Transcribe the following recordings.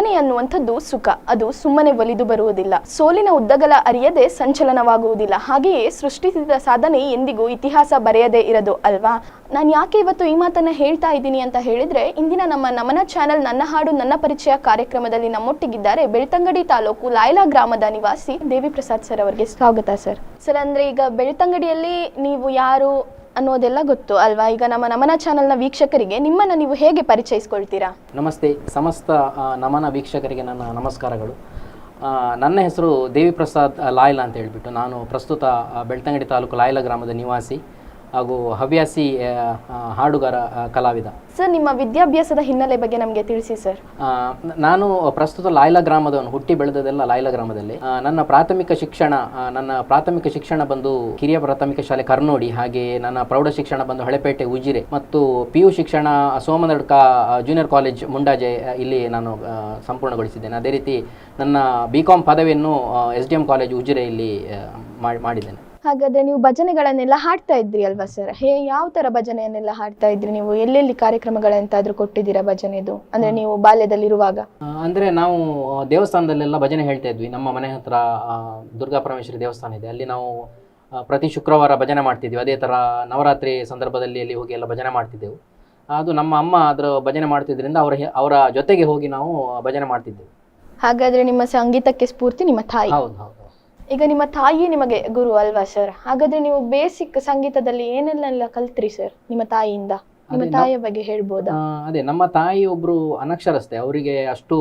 ಭಜನೆ ಅನ್ನುವಂಥದ್ದು ಸುಖ, ಅದು ಸುಮ್ಮನೆ ಒಲಿದು ಬರುವುದಿಲ್ಲ. ಸೋಲಿನ ಉದ್ದಗಲ ಅರಿಯದೆ ಸಂಚಲನವಾಗುವುದಿಲ್ಲ. ಹಾಗೆಯೇ ಸೃಷ್ಟಿಸಿದ ಸಾಧನೆ ಎಂದಿಗೂ ಇತಿಹಾಸ ಬರೆಯದೇ ಇರದು ಅಲ್ವಾ. ನಾನು ಯಾಕೆ ಇವತ್ತು ಈ ಮಾತನ್ನ ಹೇಳ್ತಾ ಇದ್ದೀನಿ ಅಂತ ಹೇಳಿದ್ರೆ, ಇಂದಿನ ನಮ್ಮ ನಮನ ಚಾನೆಲ್ ನನ್ನ ಹಾಡು ನನ್ನ ಪರಿಚಯ ಕಾರ್ಯಕ್ರಮದಲ್ಲಿ ನಮ್ಮೊಟ್ಟಿಗಿದ್ದಾರೆ ಬೆಳ್ತಂಗಡಿ ತಾಲೂಕು ಲಾಯ್ಲಾ ಗ್ರಾಮದ ನಿವಾಸಿ ದೇವಿ ಪ್ರಸಾದ್ ಸರ್ ಅವರಿಗೆ ಸ್ವಾಗತ ಸರ್. ಸರ್, ಅಂದ್ರೆ ಈಗ ಬೆಳ್ತಂಗಡಿಯಲ್ಲಿ ನೀವು ಯಾರು ಅನ್ನೋದೆಲ್ಲ ಗೊತ್ತು ಅಲ್ವಾ. ಈಗ ನಮ್ಮ ನಮನ ಚಾನೆಲ್ನ ವೀಕ್ಷಕರಿಗೆ ನಿಮ್ಮನ್ನು ನೀವು ಹೇಗೆ ಪರಿಚಯಿಸ್ಕೊಳ್ತೀರಾ? ನಮಸ್ತೆ. ಸಮಸ್ತ ನಮನ ವೀಕ್ಷಕರಿಗೆ ನನ್ನ ನಮಸ್ಕಾರಗಳು. ನನ್ನ ಹೆಸರು ದೇವಿ ಪ್ರಸಾದ್ ಲಾಯ್ಲಾ ಅಂತ ಹೇಳ್ಬಿಟ್ಟು. ನಾನು ಪ್ರಸ್ತುತ ಬೆಳ್ತಂಗಡಿ ತಾಲೂಕು ಲಾಯ್ಲಾ ಗ್ರಾಮದ ನಿವಾಸಿ ಹಾಗೂ ಹವ್ಯಾಸಿ ಹಾಡುಗಾರ ಕಲಾವಿದ. ಸರ್, ನಿಮ್ಮ ವಿದ್ಯಾಭ್ಯಾಸದ ಹಿನ್ನೆಲೆ ಬಗ್ಗೆ ನಮಗೆ ತಿಳಿಸಿ ಸರ್. ನಾನು ಪ್ರಸ್ತುತ ಲಾಯ್ಲಾ ಗ್ರಾಮದವನು, ಹುಟ್ಟಿ ಬೆಳೆದದೆಲ್ಲ ಲಾಯ್ಲಾ ಗ್ರಾಮದಲ್ಲಿ. ನನ್ನ ಪ್ರಾಥಮಿಕ ಶಿಕ್ಷಣ ಬಂದು ಕಿರಿಯ ಪ್ರಾಥಮಿಕ ಶಾಲೆ ಕರ್ನೋಡಿ, ಹಾಗೆ ನನ್ನ ಪ್ರೌಢ ಶಿಕ್ಷಣ ಬಂದು ಹಳೆಪೇಟೆ ಉಜಿರೆ, ಮತ್ತು PU ಶಿಕ್ಷಣ ಸೋಮನಡ್ಕ ಜೂನಿಯರ್ ಕಾಲೇಜ್ ಮುಂಡಾಜೆ ಇಲ್ಲಿ ನಾನು ಸಂಪೂರ್ಣಗೊಳಿಸಿದ್ದೇನೆ. ಅದೇ ರೀತಿ ನನ್ನ BCom ಪದವಿಯನ್ನು SDM ಕಾಲೇಜ್ ಉಜಿರೆಯಲ್ಲಿ ಮಾಡಿದ್ದೇನೆ. ಹಾಗಾದ್ರೆ ನೀವು ಭಜನೆಗಳನ್ನೆಲ್ಲ ಹಾಡ್ತಾ ಇದ್ರಿ ಅಲ್ವಾ ಸರ್? ಯಾವ ತರ ಭಜನೆಯನ್ನೆಲ್ಲ ಹಾಡ್ತಾ ಇದ್ರಿ ನೀವು? ಎಲ್ಲೆಲ್ಲಿ ಕಾರ್ಯಕ್ರಮಗಳಂತಾದ್ರೂ ಕೊಟ್ಟಿದ್ದೀರಾ ಭಜನೆದು? ಅಂದ್ರೆ ನೀವು ಬಾಲ್ಯದಲ್ಲಿರುವಾಗ? ಅಂದ್ರೆ ನಾವು ದೇವಸ್ಥಾನದಲ್ಲೆಲ್ಲ ಭಜನೆ ಹೇಳ್ತಾ ಇದ್ವಿ. ನಮ್ಮ ಮನೆ ಹತ್ರ ದುರ್ಗಾ ಪರಮೇಶ್ವರಿ ದೇವಸ್ಥಾನ ಇದೆ, ಅಲ್ಲಿ ನಾವು ಪ್ರತಿ ಶುಕ್ರವಾರ ಭಜನೆ ಮಾಡ್ತಿದ್ವಿ. ಅದೇ ತರ ನವರಾತ್ರಿ ಸಂದರ್ಭದಲ್ಲಿ ಅಲ್ಲಿ ಹೋಗಿ ಎಲ್ಲ ಭಜನೆ ಮಾಡ್ತಿದ್ದೆವು. ಅದು ನಮ್ಮ ಅಮ್ಮ ಅದರ ಭಜನೆ ಮಾಡ್ತಿದ್ರಿಂದ ಅವರ ಜೊತೆಗೆ ಹೋಗಿ ನಾವು ಭಜನೆ ಮಾಡ್ತಿದ್ದೆವು. ಹಾಗಾದ್ರೆ ನಿಮ್ಮ ಸಂಗೀತಕ್ಕೆ ಸ್ಫೂರ್ತಿ ನಿಮ್ಮ ತಾಯಿ? ಹೌದು ಹೌದು. ಈಗ ನಿಮ್ಮ ತಾಯಿ ನಿಮಗೆ ಗುರು ಅಲ್ವಾ ಸರ್? ಹಾಗಾದ್ರೆ ನೀವು ಬೇಸಿಕ್ ಸಂಗೀತದಲ್ಲಿ ಏನೆಲ್ಲ ಕಲ್ತ್ರಿ ಸರ್ ನಿಮ್ಮ ತಾಯಿಯಿಂದ? ನಿಮ್ಮ ತಾಯಿಯ ಬಗ್ಗೆ ಹೇಳ್ಬೋದಾ? ಅದೇ, ನಮ್ಮ ತಾಯಿ ಒಬ್ರು ಅನಕ್ಷರಸ್ಥೆ. ಅವರಿಗೆ ಅಷ್ಟು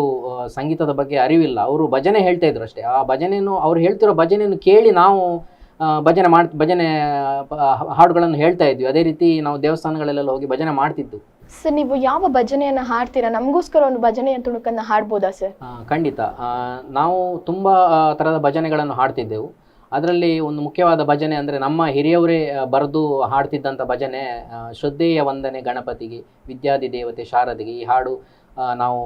ಸಂಗೀತದ ಬಗ್ಗೆ ಅರಿವಿಲ್ಲ. ಅವರು ಭಜನೆ ಹೇಳ್ತಾ ಇದ್ರು ಅಷ್ಟೇ. ಆ ಭಜನೆಯನ್ನು, ಅವ್ರು ಹೇಳ್ತಿರೋ ಭಜನೆಯನ್ನು ಕೇಳಿ ನಾವು ಭಜನೆ ಹಾಡುಗಳನ್ನು ಹೇಳ್ತಾ ಇದ್ವಿ. ಅದೇ ರೀತಿ ನಾವು ದೇವಸ್ಥಾನಗಳಲ್ಲೆಲ್ಲ ಹೋಗಿ ಭಜನೆ ಮಾಡ್ತಿದ್ದು. ಸರ್, ನೀವು ಯಾವ ಭಜನೆಯನ್ನ ಹಾಡ್ತೀರಾ? ನಮಗೋಸ್ಕರ ಒಂದು ಭಜನೆಯ ತುಣುಕನ್ನ ಹಾಡ್ಬೋದಾ ಸರ್? ಖಂಡಿತ. ನಾವು ತುಂಬಾ ತರದ ಭಜನೆಗಳನ್ನು ಹಾಡ್ತಿದ್ದೆವು. ಅದರಲ್ಲಿ ಒಂದು ಮುಖ್ಯವಾದ ಭಜನೆ ಅಂದರೆ ನಮ್ಮ ಹಿರಿಯವರೇ ಬರೆದು ಹಾಡ್ತಿದ್ದಂಥ ಭಜನೆ ಶ್ರದ್ಧೆಯ ವಂದನೆ ಗಣಪತಿಗೆ ವಿದ್ಯಾದಿ ದೇವತೆ ಶಾರದೆಗೆ. ಈ ಹಾಡು ನಾವು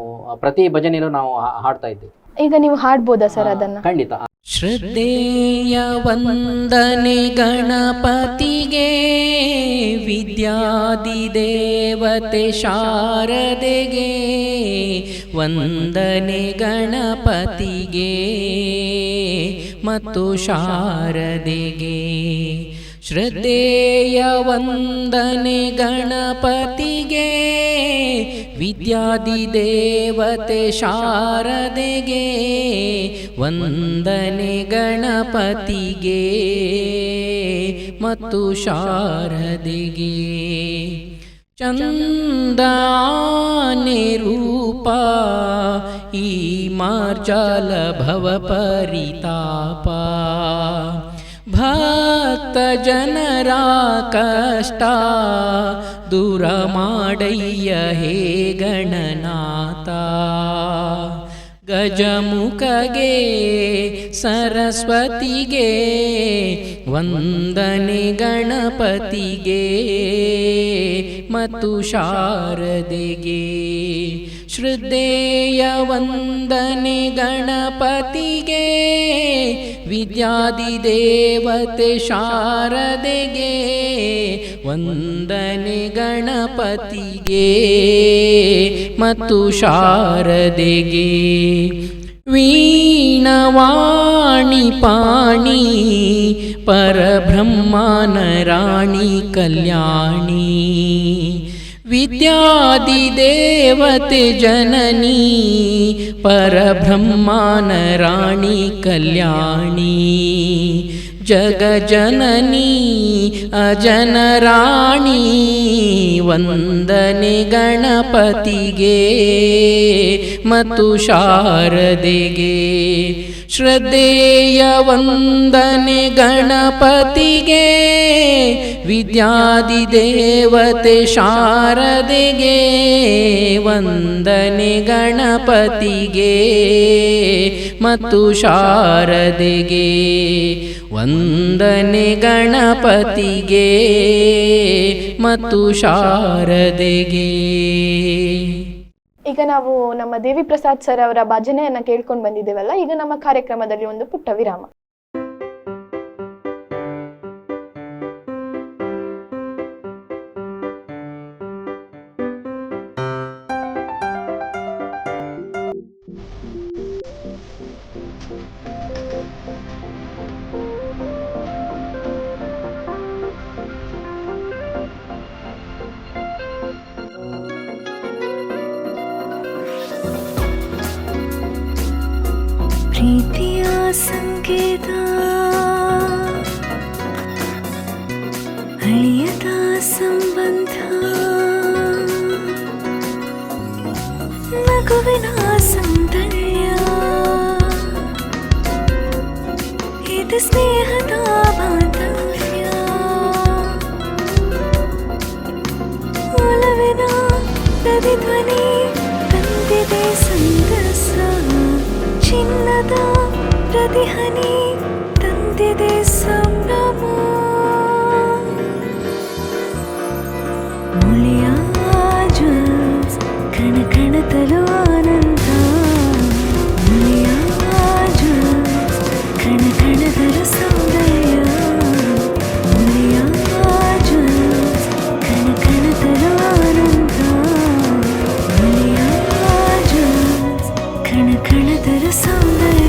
ಪ್ರತಿ ಭಜನೆಯಲ್ಲೂ ನಾವು ಹಾಡ್ತಾ ಇದ್ದೇವೆ. ಈಗ ನೀವು ಹಾಡ್ಬೋದಾ ಸರ್ ಅದನ್ನ? ಖಂಡಿತ. ಶ್ರದ್ಧೆಯ ವಂದನೆ ಗಣಪತಿಗೆ ವಿದ್ಯಾದಿ ದೇವತೆ ಶಾರದೆಗೆ, ವಂದನೆ ಗಣಪತಿಗೆ ಮತ್ತು ಶಾರದೆಗೆ. ಶ್ರದ್ಧೆಯ ವಂದನೆ ಗಣಪತಿಗೆ ವಿದ್ಯಾದಿ ದೇವತೆ ಶಾರದೆಗೆ, ವಂದನೆ ಗಣಪತಿಗೆ ಮತ್ತು ಶಾರದೆಗೆ. ಚಂದಾನೆ ರೂಪ ಈ ಮಾರ್ಜಾಲ ಭವ ಪರಿತಾಪ, ಭಕ್ತ ಜನರ ಕಷ್ಟ ದೂರ ಮಾಡಯ್ಯ ಹೇ ಗಣನಾಥ. ಗಜಮುಖಗೆ ಸರಸ್ವತಿಗೆ ವಂದನೆ ಗಣಪತಿಗೆ ಮತ್ತು ಶಾರದೆಗೆ. ಶ್ರದ್ಧೆಯ ವಂದನೆ ಗಣಪತಿಗೆ ವಿದ್ಯಾದಿ ದೇವತೆ ಶಾರದೆಗೆ, ವಂದನೆ ಗಣಪತಿಗೆ ಮತ್ತು ಶಾರದೆಗೆ. ವೀಣವಾಣಿ ಪಾಣಿ ಪರಬ್ರಹ್ಮನ ರಾಣಿ ಕಲ್ಯಾಣಿ, ವಿದ್ಯಾದಿ ದೇವತೆ ಜನನಿ ಪರಬ್ರಹ್ಮನ ರಾಣಿ ಕಲ್ಯಾಣಿ. ಜಗ ಜನನಿ ಅಜನರಾಣಿ, ವಂದನೆ ಗಣಪತಿಗೆ ಮತ್ತು ಶಾರದೆಗೆ. ಶ್ರದ್ಧೆಯ ವಂದನೆ ಗಣಪತಿಗೆ ವಿದ್ಯಾದಿ ದೇವತೆ ಶಾರದೆಗೆ, ವಂದನೆ ಗಣಪತಿಗೆ ಮತ್ತು ಶಾರದೆಗೆ. ವಂದನೆ ಗಣಪತಿಗೆ ಮತ್ತು ಶಾರದೆಗೆ. ಈಗ ನಾವು ನಮ್ಮ ದೇವಿ ಪ್ರಸಾದ್ ಸರ್ ಅವರ ಭಜನೆಯನ್ನ ಕೇಳ್ಕೊಂಡು ಬಂದಿದ್ದೇವಲ್ಲ, ಈಗ ನಮ್ಮ ಕಾರ್ಯಕ್ರಮದಲ್ಲಿ ಒಂದು ಪುಟ್ಟ ವಿರಾಮ. ಪ್ರೀತಿಯ ಸಂಕೇತ ಅಳಿಯದ ಸಂಬಂಧ ನಗುವಿನ ಸೌಂದರ್ಯ ಇದು ಸ್ನೇಹದ ಬಾಂಧವ್ಯ ಒಲವಿನ ಪ್ರತಿಧ್ವನಿ ತಂದಿದೆ ಸಂತಸ ಚಿನ್ನದ ಪ್ರತಿಹನಿ ತಂದಿದೆ ಸಂಭ್ರಮ ಮುಳಿಯ ಜ್ವಲ್ಸ್ ಕಣ ಕಣತಲು ಆನಂದ ಮುಳಿಯ ಜ್ವಲ್ಸ್ ಕಣ ಕಣದಲು ಸೌಂದರ್ಯ ಮುಳಿಯ ಜ್ವಲ್ಸ್ ಕಣ ಕಣತಲು ಆನಂದ ಮುಳಿಯ ಜ್ವಲ್ಸ್ ಕಣ ಕಣದಲು ಸೌಂದರ್ಯ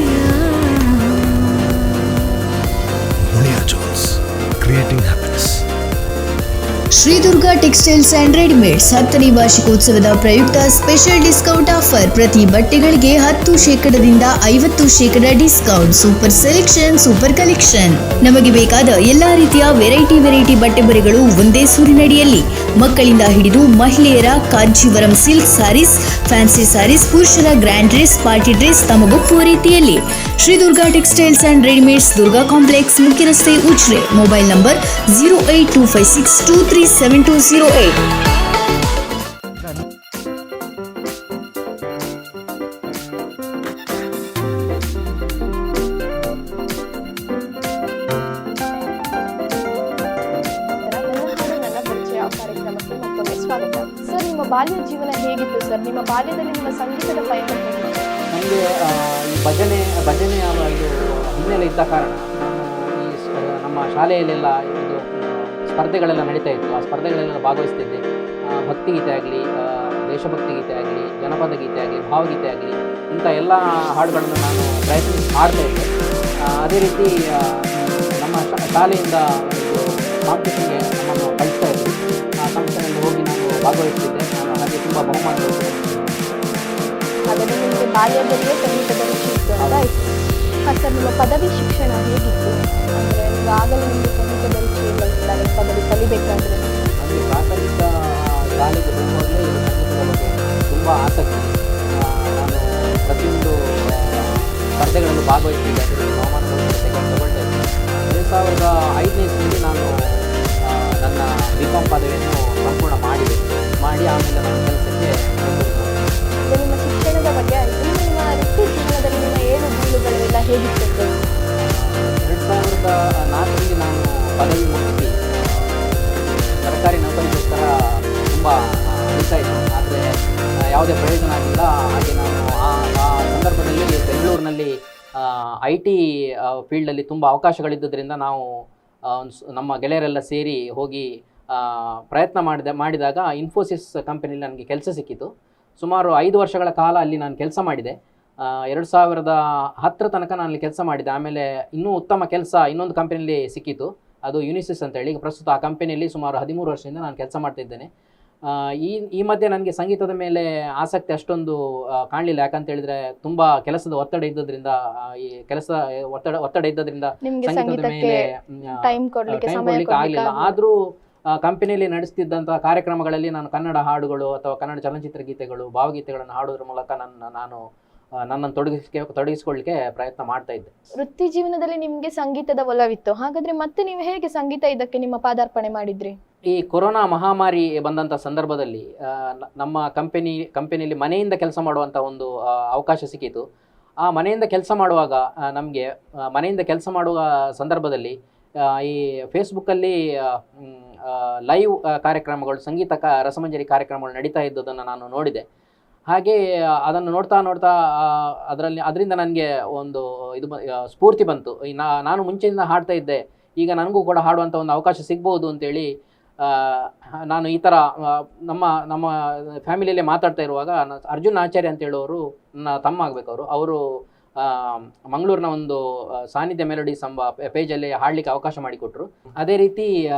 Muliya jewels creating happiness. Shri Durga textiles and readymades 10ನೇ ವಾರ್ಷಿಕೋತ್ಸವದ ಪ್ರಯುಕ್ತ ಸ್ಪೆಷಲ್ ಡಿಸ್ಕೌಂಟ್ ಆಫರ್. ಪ್ರತಿ ಬಟ್ಟೆಗಳಿಗೆ 10% 50% discount. Super selection, super collection. ನಮಗೆ ಬೇಕಾದ ಎಲ್ಲಾ ರೀತಿಯ ವೆರೈಟಿ ಬಟ್ಟೆ ಬರೆಗಳು ಒಂದೇ ಸೂರಿನಡಿಯಲ್ಲಿ. ಮಕ್ಕಳಿಂದ ಹಿಡಿದು ಮಹಿಳೆಯರ ಕಾಂಜೀವರಂ ಸಿಲ್ಕ್ ಸ್ಯಾರೀಸ್, ಫ್ಯಾನ್ಸಿ ಸ್ಯಾರೀಸ್, ಪುರುಷರ ಗ್ರ್ಯಾಂಡ್ ಡ್ರೆಸ್, ಪಾರ್ಟಿ ಡ್ರೆಸ್ ತಮಗೊಪ್ಪುವ ರೀತಿಯಲ್ಲಿ. Shri Durga textiles and readymades, Durga complex, ಮುಖ್ಯ ರಸ್ತೆ, ಉಚ್ರೆ. Mobile number 08256237208. ನನ್ನ ಪರಿಚಯ ಕಾರ್ಯಕ್ರಮಕ್ಕೆ ಮತ್ತೊಮ್ಮೆ ಸ್ವಾಗತ. ಸರ್, ನಿಮ್ಮ ಬಾಲ್ಯ ಜೀವನ ಹೇಗಿತ್ತು ಸರ್? ನಿಮ್ಮ ಬಾಲ್ಯದಲ್ಲಿ ನಿಮ್ಮ ಸಂಗೀತದ ಪಯಣ ಹೇಗಿತ್ತು? ನನಗೆ ಈ ಭಜನೆಯ ಇದು ಹಿನ್ನೆಲೆ ಇದ್ದ ಕಾರಣ ನಾನು ನಮ್ಮ ಶಾಲೆಯಲ್ಲೆಲ್ಲ ಇದು ಸ್ಪರ್ಧೆಗಳೆಲ್ಲ ನಡೀತಾ ಇತ್ತು. ಆ ಸ್ಪರ್ಧೆಗಳೆಲ್ಲ ಭಾಗವಹಿಸ್ತಿದ್ದೆ. ಭಕ್ತಿಗೀತೆ ಆಗಲಿ, ದೇಶಭಕ್ತಿ ಗೀತೆ ಆಗಲಿ, ಜನಪದ ಗೀತೆ ಆಗಲಿ, ಭಾವಗೀತೆ ಆಗಲಿ, ಇಂಥ ಎಲ್ಲ ಹಾಡುಗಳನ್ನು ನಾನು ಪ್ರಯತ್ನ ಮಾಡ್ತಾ ಇದ್ದೆ. ಅದೇ ರೀತಿ ನಮ್ಮ ಶಾಲೆಯಿಂದ ಇದು ಕಾಂಪಿಟೇಷನ್ಗೆ ನಮ್ಮನ್ನು ಕಳಿಸ್ತಾ ಇದ್ದರು. ಆ ಕಾಂಪಿಟೇಷನಲ್ಲಿ ಹೋಗಿ ನಾನು ಭಾಗವಹಿಸ್ತಿದ್ದೆ. ನಾನು ಹಾಗೆ ತುಂಬ ಬಹುಮಾನಗಳು. ಹಾಗಾದರೆ ನಿಮಗೆ ಬಾಲ್ಯದಲ್ಲಿಯೇ ಸಂಗೀತದ ರುಚಿ ಇತ್ತು ಅಂತ ಆಯಿತು. ಹಾಂ ಸರ್, ನಿಮ್ಮ ಪದವಿ ಶಿಕ್ಷಣ ಹೇಗಿತ್ತು? ಅಂದರೆ ನೀವು ಆಗಲೇ ನಿಮಗೆ ಸಂಗೀತದ ರುಚಿ ಇರಲಿಲ್ಲ, ನೀವು ಪದವಿ ಕಲಿಬೇಕಾದ್ರೆ? ನನಗೆ ಪ್ರಾಥಮಿಕ ಶಾಲೆಗೆ ಹೋಗುವಾಗಲೇ ಸಂಗೀತದ ಬಗ್ಗೆ ತುಂಬ ಆಸಕ್ತಿ. ನಾನು ಪ್ರತಿಯೊಂದು ಸ್ಪರ್ಧೆಗಳಲ್ಲೂ ಭಾಗವಹಿಸಿದ್ದೆ. ಅದರಲ್ಲಿ ಬಹುಮಾನಗಳು ತಗೊಳ್ತಾ ಇದ್ದೆ. 2005ನೇ ಇಸ್ವಿಯಲ್ಲಿ ನಾನು ನನ್ನ B.Com ಪದವಿಯನ್ನು ಸಂಪೂರ್ಣ ಮಾಡಿ ಆಮೇಲೆ ನನ್ನ ಕೆಲಸಕ್ಕೆ ಇದು ನಿಮ್ಮ ಶಿಕ್ಷಣದ ಬಗ್ಗೆ ಆಯಿತು. ನಿಮ್ಮ ವೃತ್ತಿ ಜೀವನದಲ್ಲಿ ನಿಮ್ಮ ಏಳು ಬೀಳುಗಳೆಲ್ಲ ಹೇಗಿತ್ತು? 2004ರಲ್ಲಿ ನಾನು ಪದವಿ ಮುಗಿಸಿ ಸರ್ಕಾರಿ ನೌಕರಿಗೋಸ್ಕರ ತುಂಬ ಹುಡುಕ್ತಾ ಇದ್ದೆ. ಆದರೆ ಯಾವುದೇ ಪ್ರಯೋಜನ ಆಗಿಲ್ಲ. ಹಾಗೆ ನಾನು ಆ ಸಂದರ್ಭದಲ್ಲಿ ಬೆಂಗಳೂರಿನಲ್ಲಿ IT ಫೀಲ್ಡಲ್ಲಿ ತುಂಬ ಅವಕಾಶಗಳಿದ್ದರಿಂದ ನಾವು ನಮ್ಮ ಗೆಳೆಯರೆಲ್ಲ ಸೇರಿ ಹೋಗಿ ಪ್ರಯತ್ನ ಮಾಡಿದಾಗ ಇನ್ಫೋಸಿಸ್ ಕಂಪನಿಯಲ್ಲಿ ನನಗೆ ಕೆಲಸ ಸಿಕ್ಕಿತು. ಸುಮಾರು 5 ವರ್ಷಗಳ ಕಾಲ ಅಲ್ಲಿ ನಾನು ಕೆಲಸ ಮಾಡಿದೆ. 2010 ತನಕ ನಾನು ಅಲ್ಲಿ ಕೆಲಸ ಮಾಡಿದೆ. ಆಮೇಲೆ ಇನ್ನೂ ಉತ್ತಮ ಕೆಲಸ ಇನ್ನೊಂದು ಕಂಪನಿಯಲ್ಲಿ ಸಿಕ್ಕಿತು, ಅದು ಯುನಿಸಿಸ್ ಅಂತೇಳಿ. ಈಗ ಪ್ರಸ್ತುತ ಆ ಕಂಪನಿಯಲ್ಲಿ ಸುಮಾರು 13 ವರ್ಷದಿಂದ ನಾನು ಕೆಲಸ ಮಾಡ್ತಿದ್ದೇನೆ. ಈ ಮಧ್ಯೆ ನನಗೆ ಸಂಗೀತದ ಮೇಲೆ ಆಸಕ್ತಿ ಅಷ್ಟೊಂದು ಕಾಣಲಿಲ್ಲ. ಯಾಕಂತ ಹೇಳಿದ್ರೆ ತುಂಬ ಕೆಲಸದ ಒತ್ತಡ ಇದ್ದದ್ರಿಂದ ಸಂಗೀತದ ಮೇಲೆ ಟೈಮ್ ಕೊಡಲಿಕ್ಕೆ ಆಗಲಿಲ್ಲ. ಆದರೂ ಕಂಪನಿಯಲ್ಲಿ ನಡೆಸ್ತಿದ್ದಂಥ ಕಾರ್ಯಕ್ರಮಗಳಲ್ಲಿ ನಾನು ಕನ್ನಡ ಹಾಡುಗಳು ಅಥವಾ ಕನ್ನಡ ಚಲನಚಿತ್ರ ಗೀತೆಗಳು, ಭಾವಗೀತೆಗಳನ್ನು ಹಾಡೋದ್ರ ಮೂಲಕ ನನ್ನನ್ನು ತೊಡಗಿಸಿಕೊಳ್ಳಿಕ್ಕೆ ಪ್ರಯತ್ನ ಮಾಡ್ತಾ ಇದ್ದೆ. ವೃತ್ತಿ ಜೀವನದಲ್ಲಿ ನಿಮಗೆ ಸಂಗೀತದ ಒಲವಿತ್ತು. ಹಾಗಾದ್ರೆ ಮತ್ತೆ ನೀವು ಹೇಗೆ ಸಂಗೀತ ಇದಕ್ಕೆ ನಿಮ್ಮ ಪಾದಾರ್ಪಣೆ ಮಾಡಿದ್ರಿ? ಈ ಕೊರೋನಾ ಮಹಾಮಾರಿ ಬಂದಂಥ ಸಂದರ್ಭದಲ್ಲಿ ನಮ್ಮ ಕಂಪನಿಯಲ್ಲಿ ಮನೆಯಿಂದ ಕೆಲಸ ಮಾಡುವಂಥ ಒಂದು ಅವಕಾಶ ಸಿಕ್ಕಿತು. ಆ ಮನೆಯಿಂದ ಕೆಲಸ ಮಾಡುವಾಗ ನಮಗೆ ಮನೆಯಿಂದ ಕೆಲಸ ಮಾಡುವ ಸಂದರ್ಭದಲ್ಲಿ ಈ ಫೇಸ್ಬುಕ್ಕಲ್ಲಿ ಲೈವ್ ಕಾರ್ಯಕ್ರಮಗಳು, ಸಂಗೀತ ರಸಮಂಜರಿ ಕಾರ್ಯಕ್ರಮಗಳು ನಡೀತಾ ಇದ್ದದನ್ನು ನಾನು ನೋಡಿದೆ. ಹಾಗೆ ಅದನ್ನು ನೋಡ್ತಾ ಅದರಿಂದ ನನಗೆ ಒಂದು ಸ್ಫೂರ್ತಿ ಬಂತು. ನಾನು ಮುಂಚೆಯಿಂದ ಹಾಡ್ತಾ ಇದ್ದೆ, ಈಗ ನನಗೂ ಕೂಡ ಹಾಡುವಂಥ ಒಂದು ಅವಕಾಶ ಸಿಗ್ಬೋದು ಅಂತೇಳಿ ನಾನು ಈ ಥರ ನಮ್ಮ ಫ್ಯಾಮಿಲಿಯಲ್ಲೇ ಮಾತಾಡ್ತಾ ಇರುವಾಗ ಅರ್ಜುನ್ ಆಚಾರ್ಯ ಅಂತ ಹೇಳೋರು ನನ್ನ ತಮ್ಮ ಆಗಬೇಕು. ಅವರು ಮಂಗಳೂರಿನ ಒಂದು ಸಾನ್ನಿಧ್ಯ ಮೆಲೋಡೀಸ್ ಎಂಬ ಪೇಜಲ್ಲಿ ಹಾಡಲಿಕ್ಕೆ ಅವಕಾಶ ಮಾಡಿಕೊಟ್ರು. ಅದೇ ರೀತಿ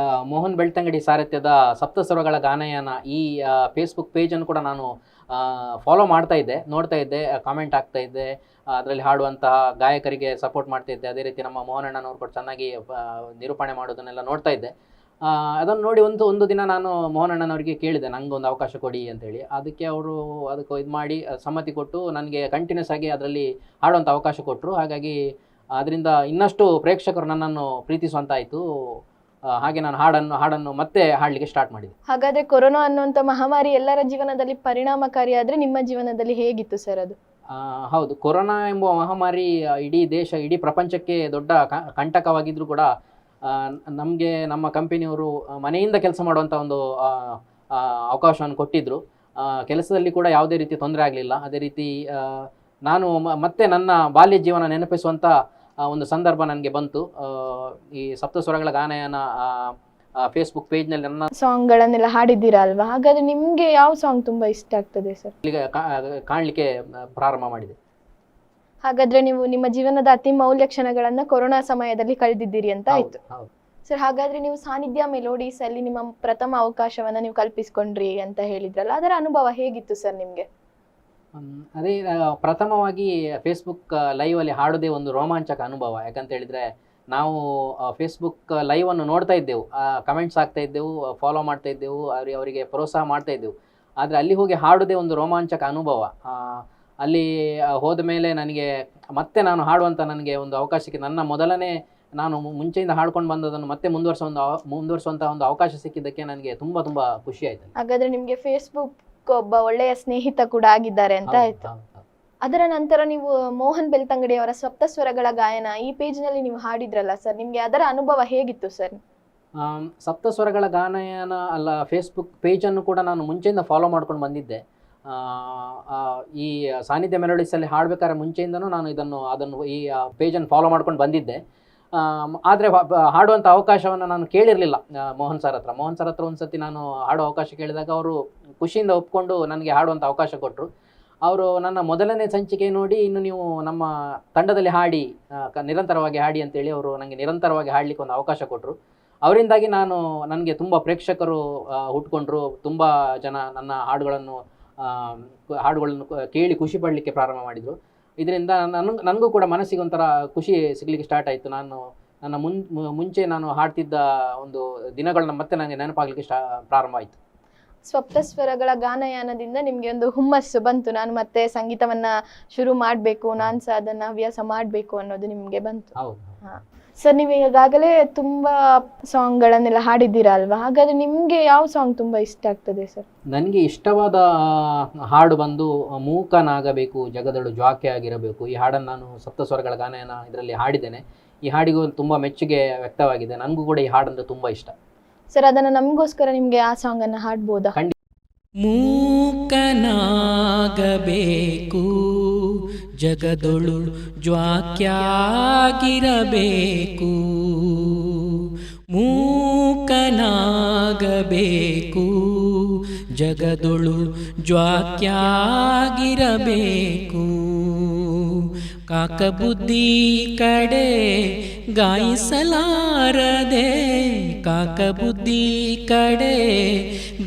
ಮೋಹನ್ ಬೆಳ್ತಂಗಡಿ ಸಾರಥ್ಯದ ಸಪ್ತಸ್ವರಗಳ ಗಾನಯಾನ ಈ ಫೇಸ್ಬುಕ್ ಪೇಜನ್ನು ಕೂಡ ನಾನು ಫಾಲೋ ಮಾಡ್ತಾ ಇದ್ದೆ, ನೋಡ್ತಾ ಇದ್ದೆ, ಕಾಮೆಂಟ್ ಆಗ್ತಾ ಇದ್ದೆ. ಅದರಲ್ಲಿ ಹಾಡುವಂತಹ ಗಾಯಕರಿಗೆ ಸಪೋರ್ಟ್ ಮಾಡ್ತಾ ಇದ್ದೆ. ಅದೇ ರೀತಿ ನಮ್ಮ ಮೋಹನಣ್ಣನವರು ಕೂಡ ಚೆನ್ನಾಗಿ ನಿರೂಪಣೆ ಮಾಡೋದನ್ನೆಲ್ಲ ನೋಡ್ತಾ ಇದ್ದೆ. ಅದನ್ನು ನೋಡಿ ಒಂದು ದಿನ ನಾನು ಮೋಹನಣ್ಣನವರಿಗೆ ಕೇಳಿದೆ, ನನಗೊಂದು ಅವಕಾಶ ಕೊಡಿ ಅಂತೇಳಿ. ಅದಕ್ಕೆ ಅವರು ಅದಕ್ಕೆ ಇದು ಮಾಡಿ ಸಮ್ಮತಿ ಕೊಟ್ಟು ನನಗೆ ಕಂಟಿನ್ಯೂಸ್ ಆಗಿ ಅದರಲ್ಲಿ ಹಾಡುವಂಥ ಅವಕಾಶ ಕೊಟ್ಟರು. ಹಾಗಾಗಿ ಅದರಿಂದ ಇನ್ನಷ್ಟು ಪ್ರೇಕ್ಷಕರು ನನ್ನನ್ನು ಪ್ರೀತಿಸುವಂತಾಯಿತು. ಹಾಗೆ ನಾನು ಹಾಡನ್ನು ಮತ್ತೆ ಹಾಡಲಿಕ್ಕೆ ಸ್ಟಾರ್ಟ್ ಮಾಡಿದೆ. ಹಾಗಾದ್ರೆ ಕೊರೋನಾ ಅನ್ನುವಂಥ ಮಹಾಮಾರಿ ಎಲ್ಲರ ಜೀವನದಲ್ಲಿ ಪರಿಣಾಮಕಾರಿಯಾದ್ರೆ ನಿಮ್ಮ ಜೀವನದಲ್ಲಿ ಹೇಗಿತ್ತು ಸರ್ ಅದು? ಹೌದು, ಕೊರೋನಾ ಎಂಬ ಮಹಾಮಾರಿ ಇಡೀ ಪ್ರಪಂಚಕ್ಕೆ ದೊಡ್ಡ ಕಂಟಕವಾಗಿದ್ದರೂ ಕೂಡ ನಮಗೆ ನಮ್ಮ ಕಂಪನಿಯವರು ಮನೆಯಿಂದ ಕೆಲಸ ಮಾಡುವಂಥ ಒಂದು ಅವಕಾಶವನ್ನು ಕೊಟ್ಟಿದ್ದರು. ಕೆಲಸದಲ್ಲಿ ಕೂಡ ಯಾವುದೇ ರೀತಿ ತೊಂದರೆ ಆಗಲಿಲ್ಲ. ಅದೇ ರೀತಿ ನಾನು ಮತ್ತೆ ನನ್ನ ಬಾಲ್ಯ ಜೀವನ ನೆನಪಿಸುವಂಥ ಒಂದು ಸಂದರ್ಭ ನನಗೆ ಬಂತು. ಈ ಸಪ್ತಸ್ವರಗಳ ಗಾನಯನ ಫೇಸ್ಬುಕ್ ಪೇಜ್ನಲ್ಲಿ ನನ್ನ ಸಾಂಗ್ಗಳನ್ನೆಲ್ಲ ಹಾಡಿದ್ದೀರಾ ಅಲ್ವಾ? ಹಾಗಾದ್ರೆ ನಿಮಗೆ ಯಾವ ಸಾಂಗ್ ತುಂಬಾ ಇಷ್ಟ ಆಗ್ತದೆ ಸರ್? ಕಾಣಲಿಕ್ಕೆ ಪ್ರಾರಂಭ ಮಾಡಿದೆ. ಹಾಗಾದ್ರೆ ನೀವು ನಿಮ್ಮ ಜೀವನದ ಅತಿ ಮೌಲ್ಯ ಕ್ಷಣಗಳನ್ನ ಕೊರೋನಾ ಸಮಯದಲ್ಲಿ ಕಳೆದಿದ್ದೀರಿ ಅಂತ ಆಯ್ತು ಸರ್. ಹಾಗಾದ್ರೆ ನೀವು ಸಾನ್ನಿಧ್ಯ ಮೆಲೋಡೀಸ್ ಅಲ್ಲಿ ನಿಮ್ಮ ಪ್ರಥಮ ಅವಕಾಶವನ್ನ ನೀವು ಕಲ್ಪಿಸಿಕೊಂಡ್ರಿ ಅಂತ ಹೇಳಿದ್ರಲ್ಲ, ಅದರ ಅನುಭವ ಹೇಗಿತ್ತು ಸರ್ ನಿಮ್ಗೆ? ಅದೇ ಪ್ರಥಮವಾಗಿ ಫೇಸ್ಬುಕ್ ಲೈವಲ್ಲಿ ಹಾಡೋದೇ ಒಂದು ರೋಮಾಂಚಕ ಅನುಭವ. ಯಾಕಂತ ಹೇಳಿದರೆ ನಾವು ಫೇಸ್ಬುಕ್ ಲೈವನ್ನು ನೋಡ್ತಾ ಇದ್ದೆವು, ಕಮೆಂಟ್ಸ್ ಆಗ್ತಾ ಇದ್ದೆವು, ಫಾಲೋ ಮಾಡ್ತಾ ಇದ್ದೆವು, ಅವರಿಗೆ ಪ್ರೋತ್ಸಾಹ ಮಾಡ್ತಾ ಇದ್ದೆವು. ಆದರೆ ಅಲ್ಲಿ ಹೋಗಿ ಹಾಡೋದೇ ಒಂದು ರೋಮಾಂಚಕ ಅನುಭವ. ಅಲ್ಲಿ ಹೋದ ಮೇಲೆ ನನಗೆ ಮತ್ತೆ ನಾನು ಹಾಡುವಂಥ ನನಗೆ ಒಂದು ಅವಕಾಶಕ್ಕೆ ನನ್ನ ಮೊದಲನೇ ನಾನು ಮುಂಚೆಯಿಂದ ಹಾಡ್ಕೊಂಡು ಬಂದದನ್ನು ಮತ್ತೆ ಮುಂದುವರಿಸುವಂಥ ಒಂದು ಅವಕಾಶ ಸಿಕ್ಕಿದ್ದಕ್ಕೆ ನನಗೆ ತುಂಬ ತುಂಬ ಖುಷಿ ಆಯಿತು. ಹಾಗಾದರೆ ನಿಮಗೆ ಫೇಸ್ಬುಕ್ ಒಬ್ಬ ಒಳ್ಳೆಯ ಸ್ನೇಹಿತ ಕೂಡ ಆಗಿದ್ದಾರೆ ಅಂತ ಆಯ್ತು. ಅದರ ನಂತರ ನೀವು ಮೋಹನ್ ಬೆಳ್ತಂಗಡಿ ಅವರ ಸಪ್ತಸ್ವರಗಳ ಗಾಯನ ಈ ಪೇಜ್ನಲ್ಲಿ ನೀವು ಹಾಡಿದ್ರಲ್ಲ ಸರ್, ನಿಮಗೆ ಅದರ ಅನುಭವ ಹೇಗಿತ್ತು ಸರ್? ಸಪ್ತಸ್ವರಗಳ ಗಾಯನ ಅಲ್ಲ, ಫೇಸ್ಬುಕ್ ಪೇಜನ್ನು ಕೂಡ ನಾನು ಮುಂಚೆಯಿಂದ ಫಾಲೋ ಮಾಡ್ಕೊಂಡು ಬಂದಿದ್ದೆ. ಈ ಸಾನ್ನಿಧ್ಯ ಮೆಲೋಡಿಸಲ್ಲಿ ಹಾಡಬೇಕಾದ್ರೆ ಮುಂಚೆಯಿಂದನೂ ನಾನು ಅದನ್ನು ಈ ಪೇಜನ್ನು ಫಾಲೋ ಮಾಡ್ಕೊಂಡು ಬಂದಿದ್ದೆ. ಆದರೆ ಹಾಡುವಂಥ ಅವಕಾಶವನ್ನು ನಾನು ಕೇಳಿರಲಿಲ್ಲ ಮೋಹನ್ ಸರ್ ಹತ್ರ ಒಂದು ಸತಿ ನಾನು ಹಾಡೋ ಅವಕಾಶ ಕೇಳಿದಾಗ ಅವರು ಖುಷಿಯಿಂದ ಒಪ್ಕೊಂಡು ನನಗೆ ಹಾಡುವಂಥ ಅವಕಾಶ ಕೊಟ್ಟರು. ಅವರು ನನ್ನ ಮೊದಲನೇ ಸಂಚಿಕೆ ನೋಡಿ, ಇನ್ನು ನೀವು ನಮ್ಮ ತಂಡದಲ್ಲಿ ಹಾಡಿ ನಿರಂತರವಾಗಿ ಹಾಡಿ ಅಂತೇಳಿ ಅವರು ನನಗೆ ನಿರಂತರವಾಗಿ ಹಾಡಲಿಕ್ಕೆ ಒಂದು ಅವಕಾಶ ಕೊಟ್ಟರು. ಅವರಿಂದಾಗಿ ನನಗೆ ತುಂಬ ಪ್ರೇಕ್ಷಕರು ಹುಟ್ಕೊಂಡ್ರು. ತುಂಬ ಜನ ನನ್ನ ಹಾಡುಗಳನ್ನು ಕೇಳಿ ಖುಷಿ ಪಡಲಿಕ್ಕೆ ಪ್ರಾರಂಭ ಮಾಡಿದರು. ಇದರಿಂದ ನನಗೂ ಕೂಡ ಮನಸ್ಸಿಗೆ ಒಂಥರ ಖುಷಿ ಸಿಗಲಿಕ್ಕೆ ಸ್ಟಾರ್ಟ್ ಆಯಿತು. ನನ್ನ ಮುಂಚೆ ನಾನು ಹಾಡ್ತಿದ್ದ ಒಂದು ದಿನಗಳನ್ನ ಮತ್ತೆ ನನಗೆ ನೆನಪಾಗಲಿಕ್ಕೆ ಪ್ರಾರಂಭ ಆಯಿತು. ಸಪ್ತಸ್ವರಗಳ ಗಾನಯಾನದಿಂದ ನಿಮಗೆ ಒಂದು ಹುಮ್ಮಸ್ಸು ಬಂತು, ನಾನು ಮತ್ತೆ ಸಂಗೀತವನ್ನ ಶುರು ಮಾಡಬೇಕು, ನಾನು ಸಹ ಅದನ್ನು ಹವ್ಯಾಸ ಮಾಡಬೇಕು ಅನ್ನೋದು ನಿಮಗೆ ಬಂತು. ಹೌದು ಸರ್, ನೀವು ಈಗಾಗಲೇ ತುಂಬ ಸಾಂಗ್ಗಳನ್ನೆಲ್ಲ ಹಾಡಿದ್ದೀರಾ ಅಲ್ವಾ? ಹಾಗಾದರೆ ನಿಮಗೆ ಯಾವ ಸಾಂಗ್ ತುಂಬ ಇಷ್ಟ ಆಗ್ತದೆ ಸರ್? ನನಗೆ ಇಷ್ಟವಾದ ಹಾಡು ಬಂದು ಮೂಕನಾಗಬೇಕು ಜಗದಳು ಜ್ವಾಕೆ ಆಗಿರಬೇಕು. ಈ ಹಾಡನ್ನು ನಾನು ಸಪ್ತಸ್ವರಗಳ ಗಾನಯನ ಇದರಲ್ಲಿ ಹಾಡಿದ್ದೇನೆ. ಈ ಹಾಡಿಗೂ ತುಂಬ ಮೆಚ್ಚುಗೆ ವ್ಯಕ್ತವಾಗಿದೆ. ನನಗೂ ಕೂಡ ಈ ಹಾಡಂದ್ರೆ ತುಂಬ ಇಷ್ಟ. ಸರ್, ಅದನ್ನು ನಮಗೋಸ್ಕರ ನಿಮಗೆ ಆ ಸಾಂಗನ್ನು ಹಾಡ್ಬೋದಾ? ಮೂಕನಾಗಬೇಕು ಜಗದೊಳು ಜ್ವಾಕ್ಯಾಗಿರಬೇಕು, ಮೂಕನಾಗಬೇಕು ಜಗದೊಳು ಜ್ವಾಕ್ಯಾಗಿರಬೇಕು. ಕಾಕಬುದ್ಧಿ ಕಡೆ ಗಾಯಿಸಲಾರದೆ, ಕಾಕಬುದ್ಧಿ ಕಡೆ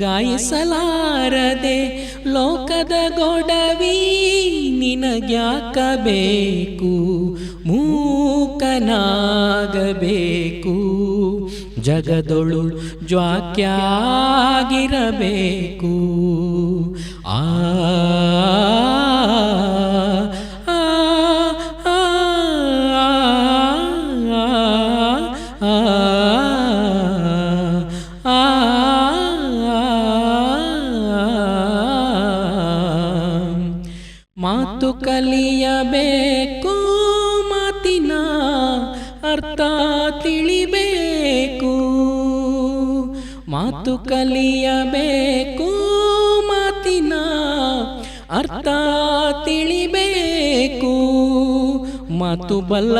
ಗಾಯಿಸಲಾರದೆ, ಲೋಕದ ಗೊಡವಿ ನಿನಗ್ಯಾಕಬೇಕು, ಮೂಕನಾಗಬೇಕು ಜಗದೊಳು ಜ್ವಾಕ್ಯಾಗಿರಬೇಕು. ಆ ಮಾತು ಕಲಿಯಬೇಕು, ಮಾತಿನ ಅರ್ಥ ತಿಳಿಬೇಕು, ಮಾತು ಕಲಿಯಬೇಕು, ಮಾತಿನ ಅರ್ಥ ತಿಳಿಬೇಕು. ಮಾತು ಬಲ್ಲ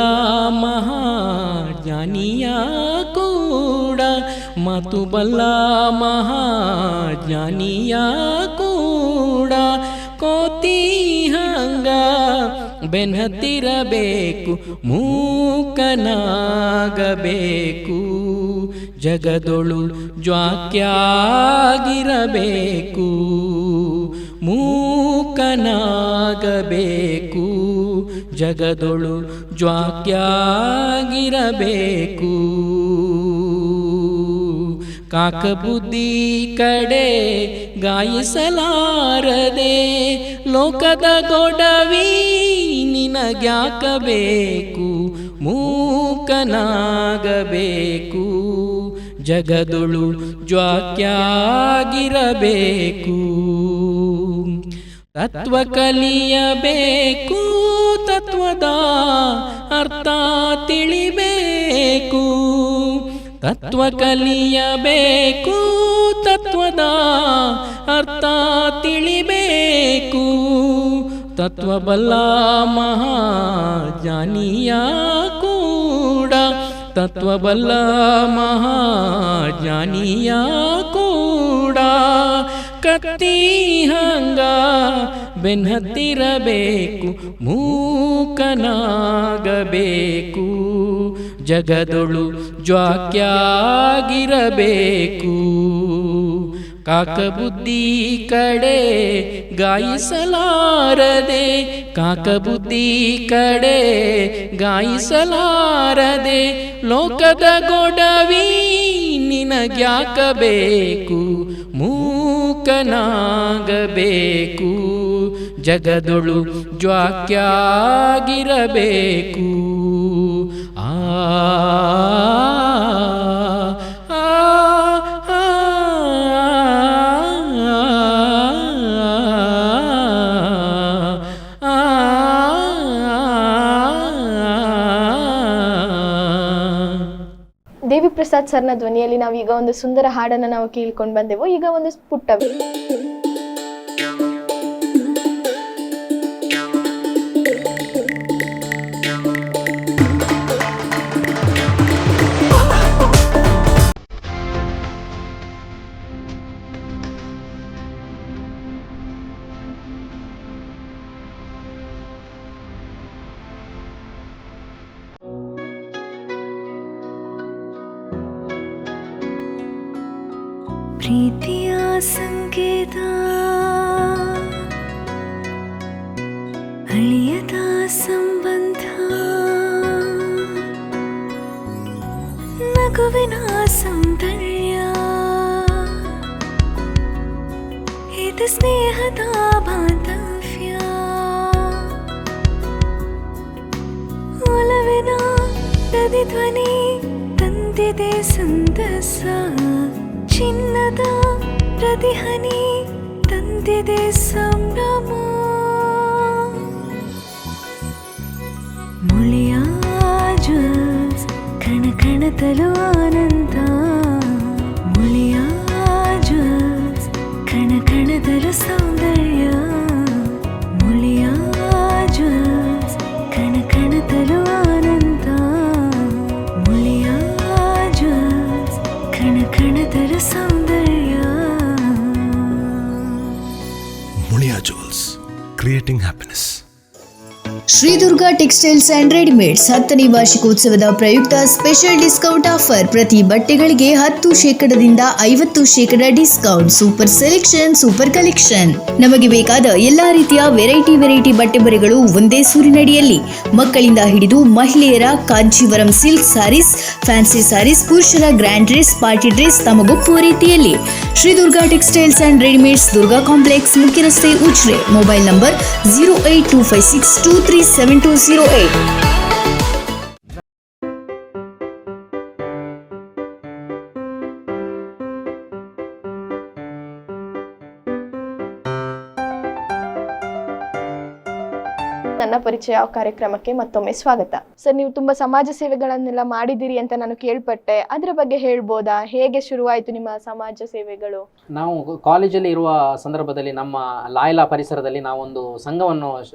ಮಹಾಜ್ಞಾನಿಯ ಕೂಡ, ಮಾತು ಬಲ್ಲ ಮಹಾಜ್ಞಾನಿಯ ಕೂಡ ಕೋತಿ ಹಂಗ ಬೆನ್ನತ್ತಿರಬೇಕು, ಮೂಕನಾಗಬೇಕು ಜಗದೊಳು ಜ್ವಾಕ್ಯಾಗಿರಬೇಕು, ಮೂಕನಾಗಬೇಕು ಜಗದೊಳು ಜ್ವಾಕ್ಯಾಗಿರಬೇಕು. ಕಾಕಬುದ್ಧಿ ಕಡೆ ಗಾಯಿಸಲಾರದೆ ಲೋಕದ ಗೊಡವಿ ನಿನಗ್ಯಾಕಬೇಕು. ಮೂಕನಾಗಬೇಕು ಜಗದೊಳು ಜ್ವಾಕ್ಯಾಗಿರಬೇಕು. ತತ್ವ ಕಲಿಯಬೇಕು ತತ್ವದ ಅರ್ಥ ತಿಳಿಬೇಕು. ತತ್ವ ಕಲಿಯಬೇಕು ತತ್ವದ ಅರ್ಥ ತಿಳಿಬೇಕು. ತತ್ವಬಲ್ಲ ಮಹಾಜ್ಞಾನಿಯ ಕೂಡ ತತ್ವಬಲ್ಲ ಮಹಾಜ್ಞಾನಿಯ ಕೂಡ ಕತ್ತಿ ಹಂಗ ಬೆನ್ನತ್ತಿರಬೇಕು. ಮೂಕನಾಗಬೇಕು ಜಗದೊಳು ಜ್ವಾಕ್ಯಾಗಿರಬೇಕು. ಕಾಕಬುದ್ಧಿ ಕಡೆ ಗಾಯಿಸಲಾರದೆ ಕಾಕಬುದ್ಧಿ ಕಡೆ ಗಾಯಿಸಲಾರದೆ ಲೋಕದ ಗೊಡವಿ ನಿನಗ್ಯಾಕಬೇಕು. ಮೂಕನಾಗಬೇಕು ಜಗದೊಳು ಜ್ವಾಕ್ಯಾಗಿರಬೇಕು. ಆ ದೇವಿ ಪ್ರಸಾದ್ ಸರ್ನ ಧ್ವನಿಯಲ್ಲಿ ನಾವೀಗ ಒಂದು ಸುಂದರ ಹಾಡನ್ನು ನಾವು ಕೇಳ್ಕೊಂಡು ಬಂದೆವು. ಈಗ ಒಂದು ಪುಟ್ಟ ಪ್ರೀತಿಯ ಸಂಕೇತ ಅಳಿಯದ ಸಂಬಂಧ ನಗುವಿನ ಸೌಂದರ್ಯ ಇದು ಸ್ನೇಹದ ಬಾಂಧವ್ಯ ಒಲವಿನ ಪ್ರತಿಧ್ವನಿ ತಂದಿದೆ ಸಂತಸ ಚಿನ್ನದ ಪ್ರತಿಹನಿ ತಂದಿದೆ ಸಂಭ್ರಮ ಮುಳಿಯ ಜ್ಯೂಸ್ ಕಣ ಕಣದಲು ಆನಂದ ಮುಳಿಯ ಜ್ಯೂಸ್ ಕಣ ಕಣದಲು ಸೌಂದರ್ಯ ಮುಳಿಯ ಜ್ಯೂಸ್ ಕಣ ಕಣದಲು ಆನಂದ ಮುಳಿಯ ಜ್ಯೂಸ್ ಕಣ ಕಣದಲು ಸೌಂದರ್ಯ Munia Jewels, creating happiness. Shri Durga textiles and readymades 10ನೇ ವಾರ್ಷಿಕೋತ್ಸವದ ಪ್ರಯುಕ್ತ ಸ್ಪೆಷಲ್ ಡಿಸ್ಕೌಂಟ್ ಆಫರ್. ಪ್ರತಿ ಬಟ್ಟೆಗಳಿಗೆ 10% 50% discount. Super selection, super collection. ನಮಗೆ ಬೇಕಾದ ಎಲ್ಲಾ ರೀತಿಯ ವೆರೈಟಿ ಬಟ್ಟೆ ಬರೆಗಳು ಒಂದೇ ಸೂರಿನಡಿಯಲ್ಲಿ. ಮಕ್ಕಳಿಂದ ಹಿಡಿದು ಮಹಿಳೆಯರ ಕಾಂಚೀವರಂ ಸಿಲ್ಕ್ ಸಾರೀಸ್, ಫ್ಯಾನ್ಸಿ ಸಾರೀಸ್, ಪುರುಷರ ಗ್ರ್ಯಾಂಡ್ ಡ್ರೆಸ್, ಪಾರ್ಟಿ ಡ್ರೆಸ್ ತಮಗೊಪ್ಪುವ ರೀತಿಯಲ್ಲಿ. Shri Durga textiles and readymades, Durga complex, ಮುಖ್ಯ ರಸ್ತೆ, ಉಚ್ರೆ. Mobile number 08256237208. ನನ್ನ ಪರಿಚಯ ಕಾರ್ಯಕ್ರಮಕ್ಕೆ ಮತ್ತೊಮ್ಮೆ ಸ್ವಾಗತ. ಸರ್, ನೀವು ತುಂಬಾ ಸಮಾಜ ಸೇವೆಗಳನ್ನೆಲ್ಲ ಮಾಡಿದಿರಿ ಅಂತ ನಾನು ಕೇಳ್ಪಟ್ಟೆ. ಅದರ ಬಗ್ಗೆ ಹೇಳ್ಬೋದಾ? ಹೇಗೆ ಶುರುವಾಯಿತು ನಿಮ್ಮ ಸಮಾಜ ಸೇವೆಗಳು? ನಾವು ಕಾಲೇಜಲ್ಲಿ ಇರುವ ಸಂದರ್ಭದಲ್ಲಿ ನಮ್ಮ ಲಾಯ್ಲಾ ಪರಿಸರದಲ್ಲಿ ನಾವೊಂದು ಸಂಘವನ್ನು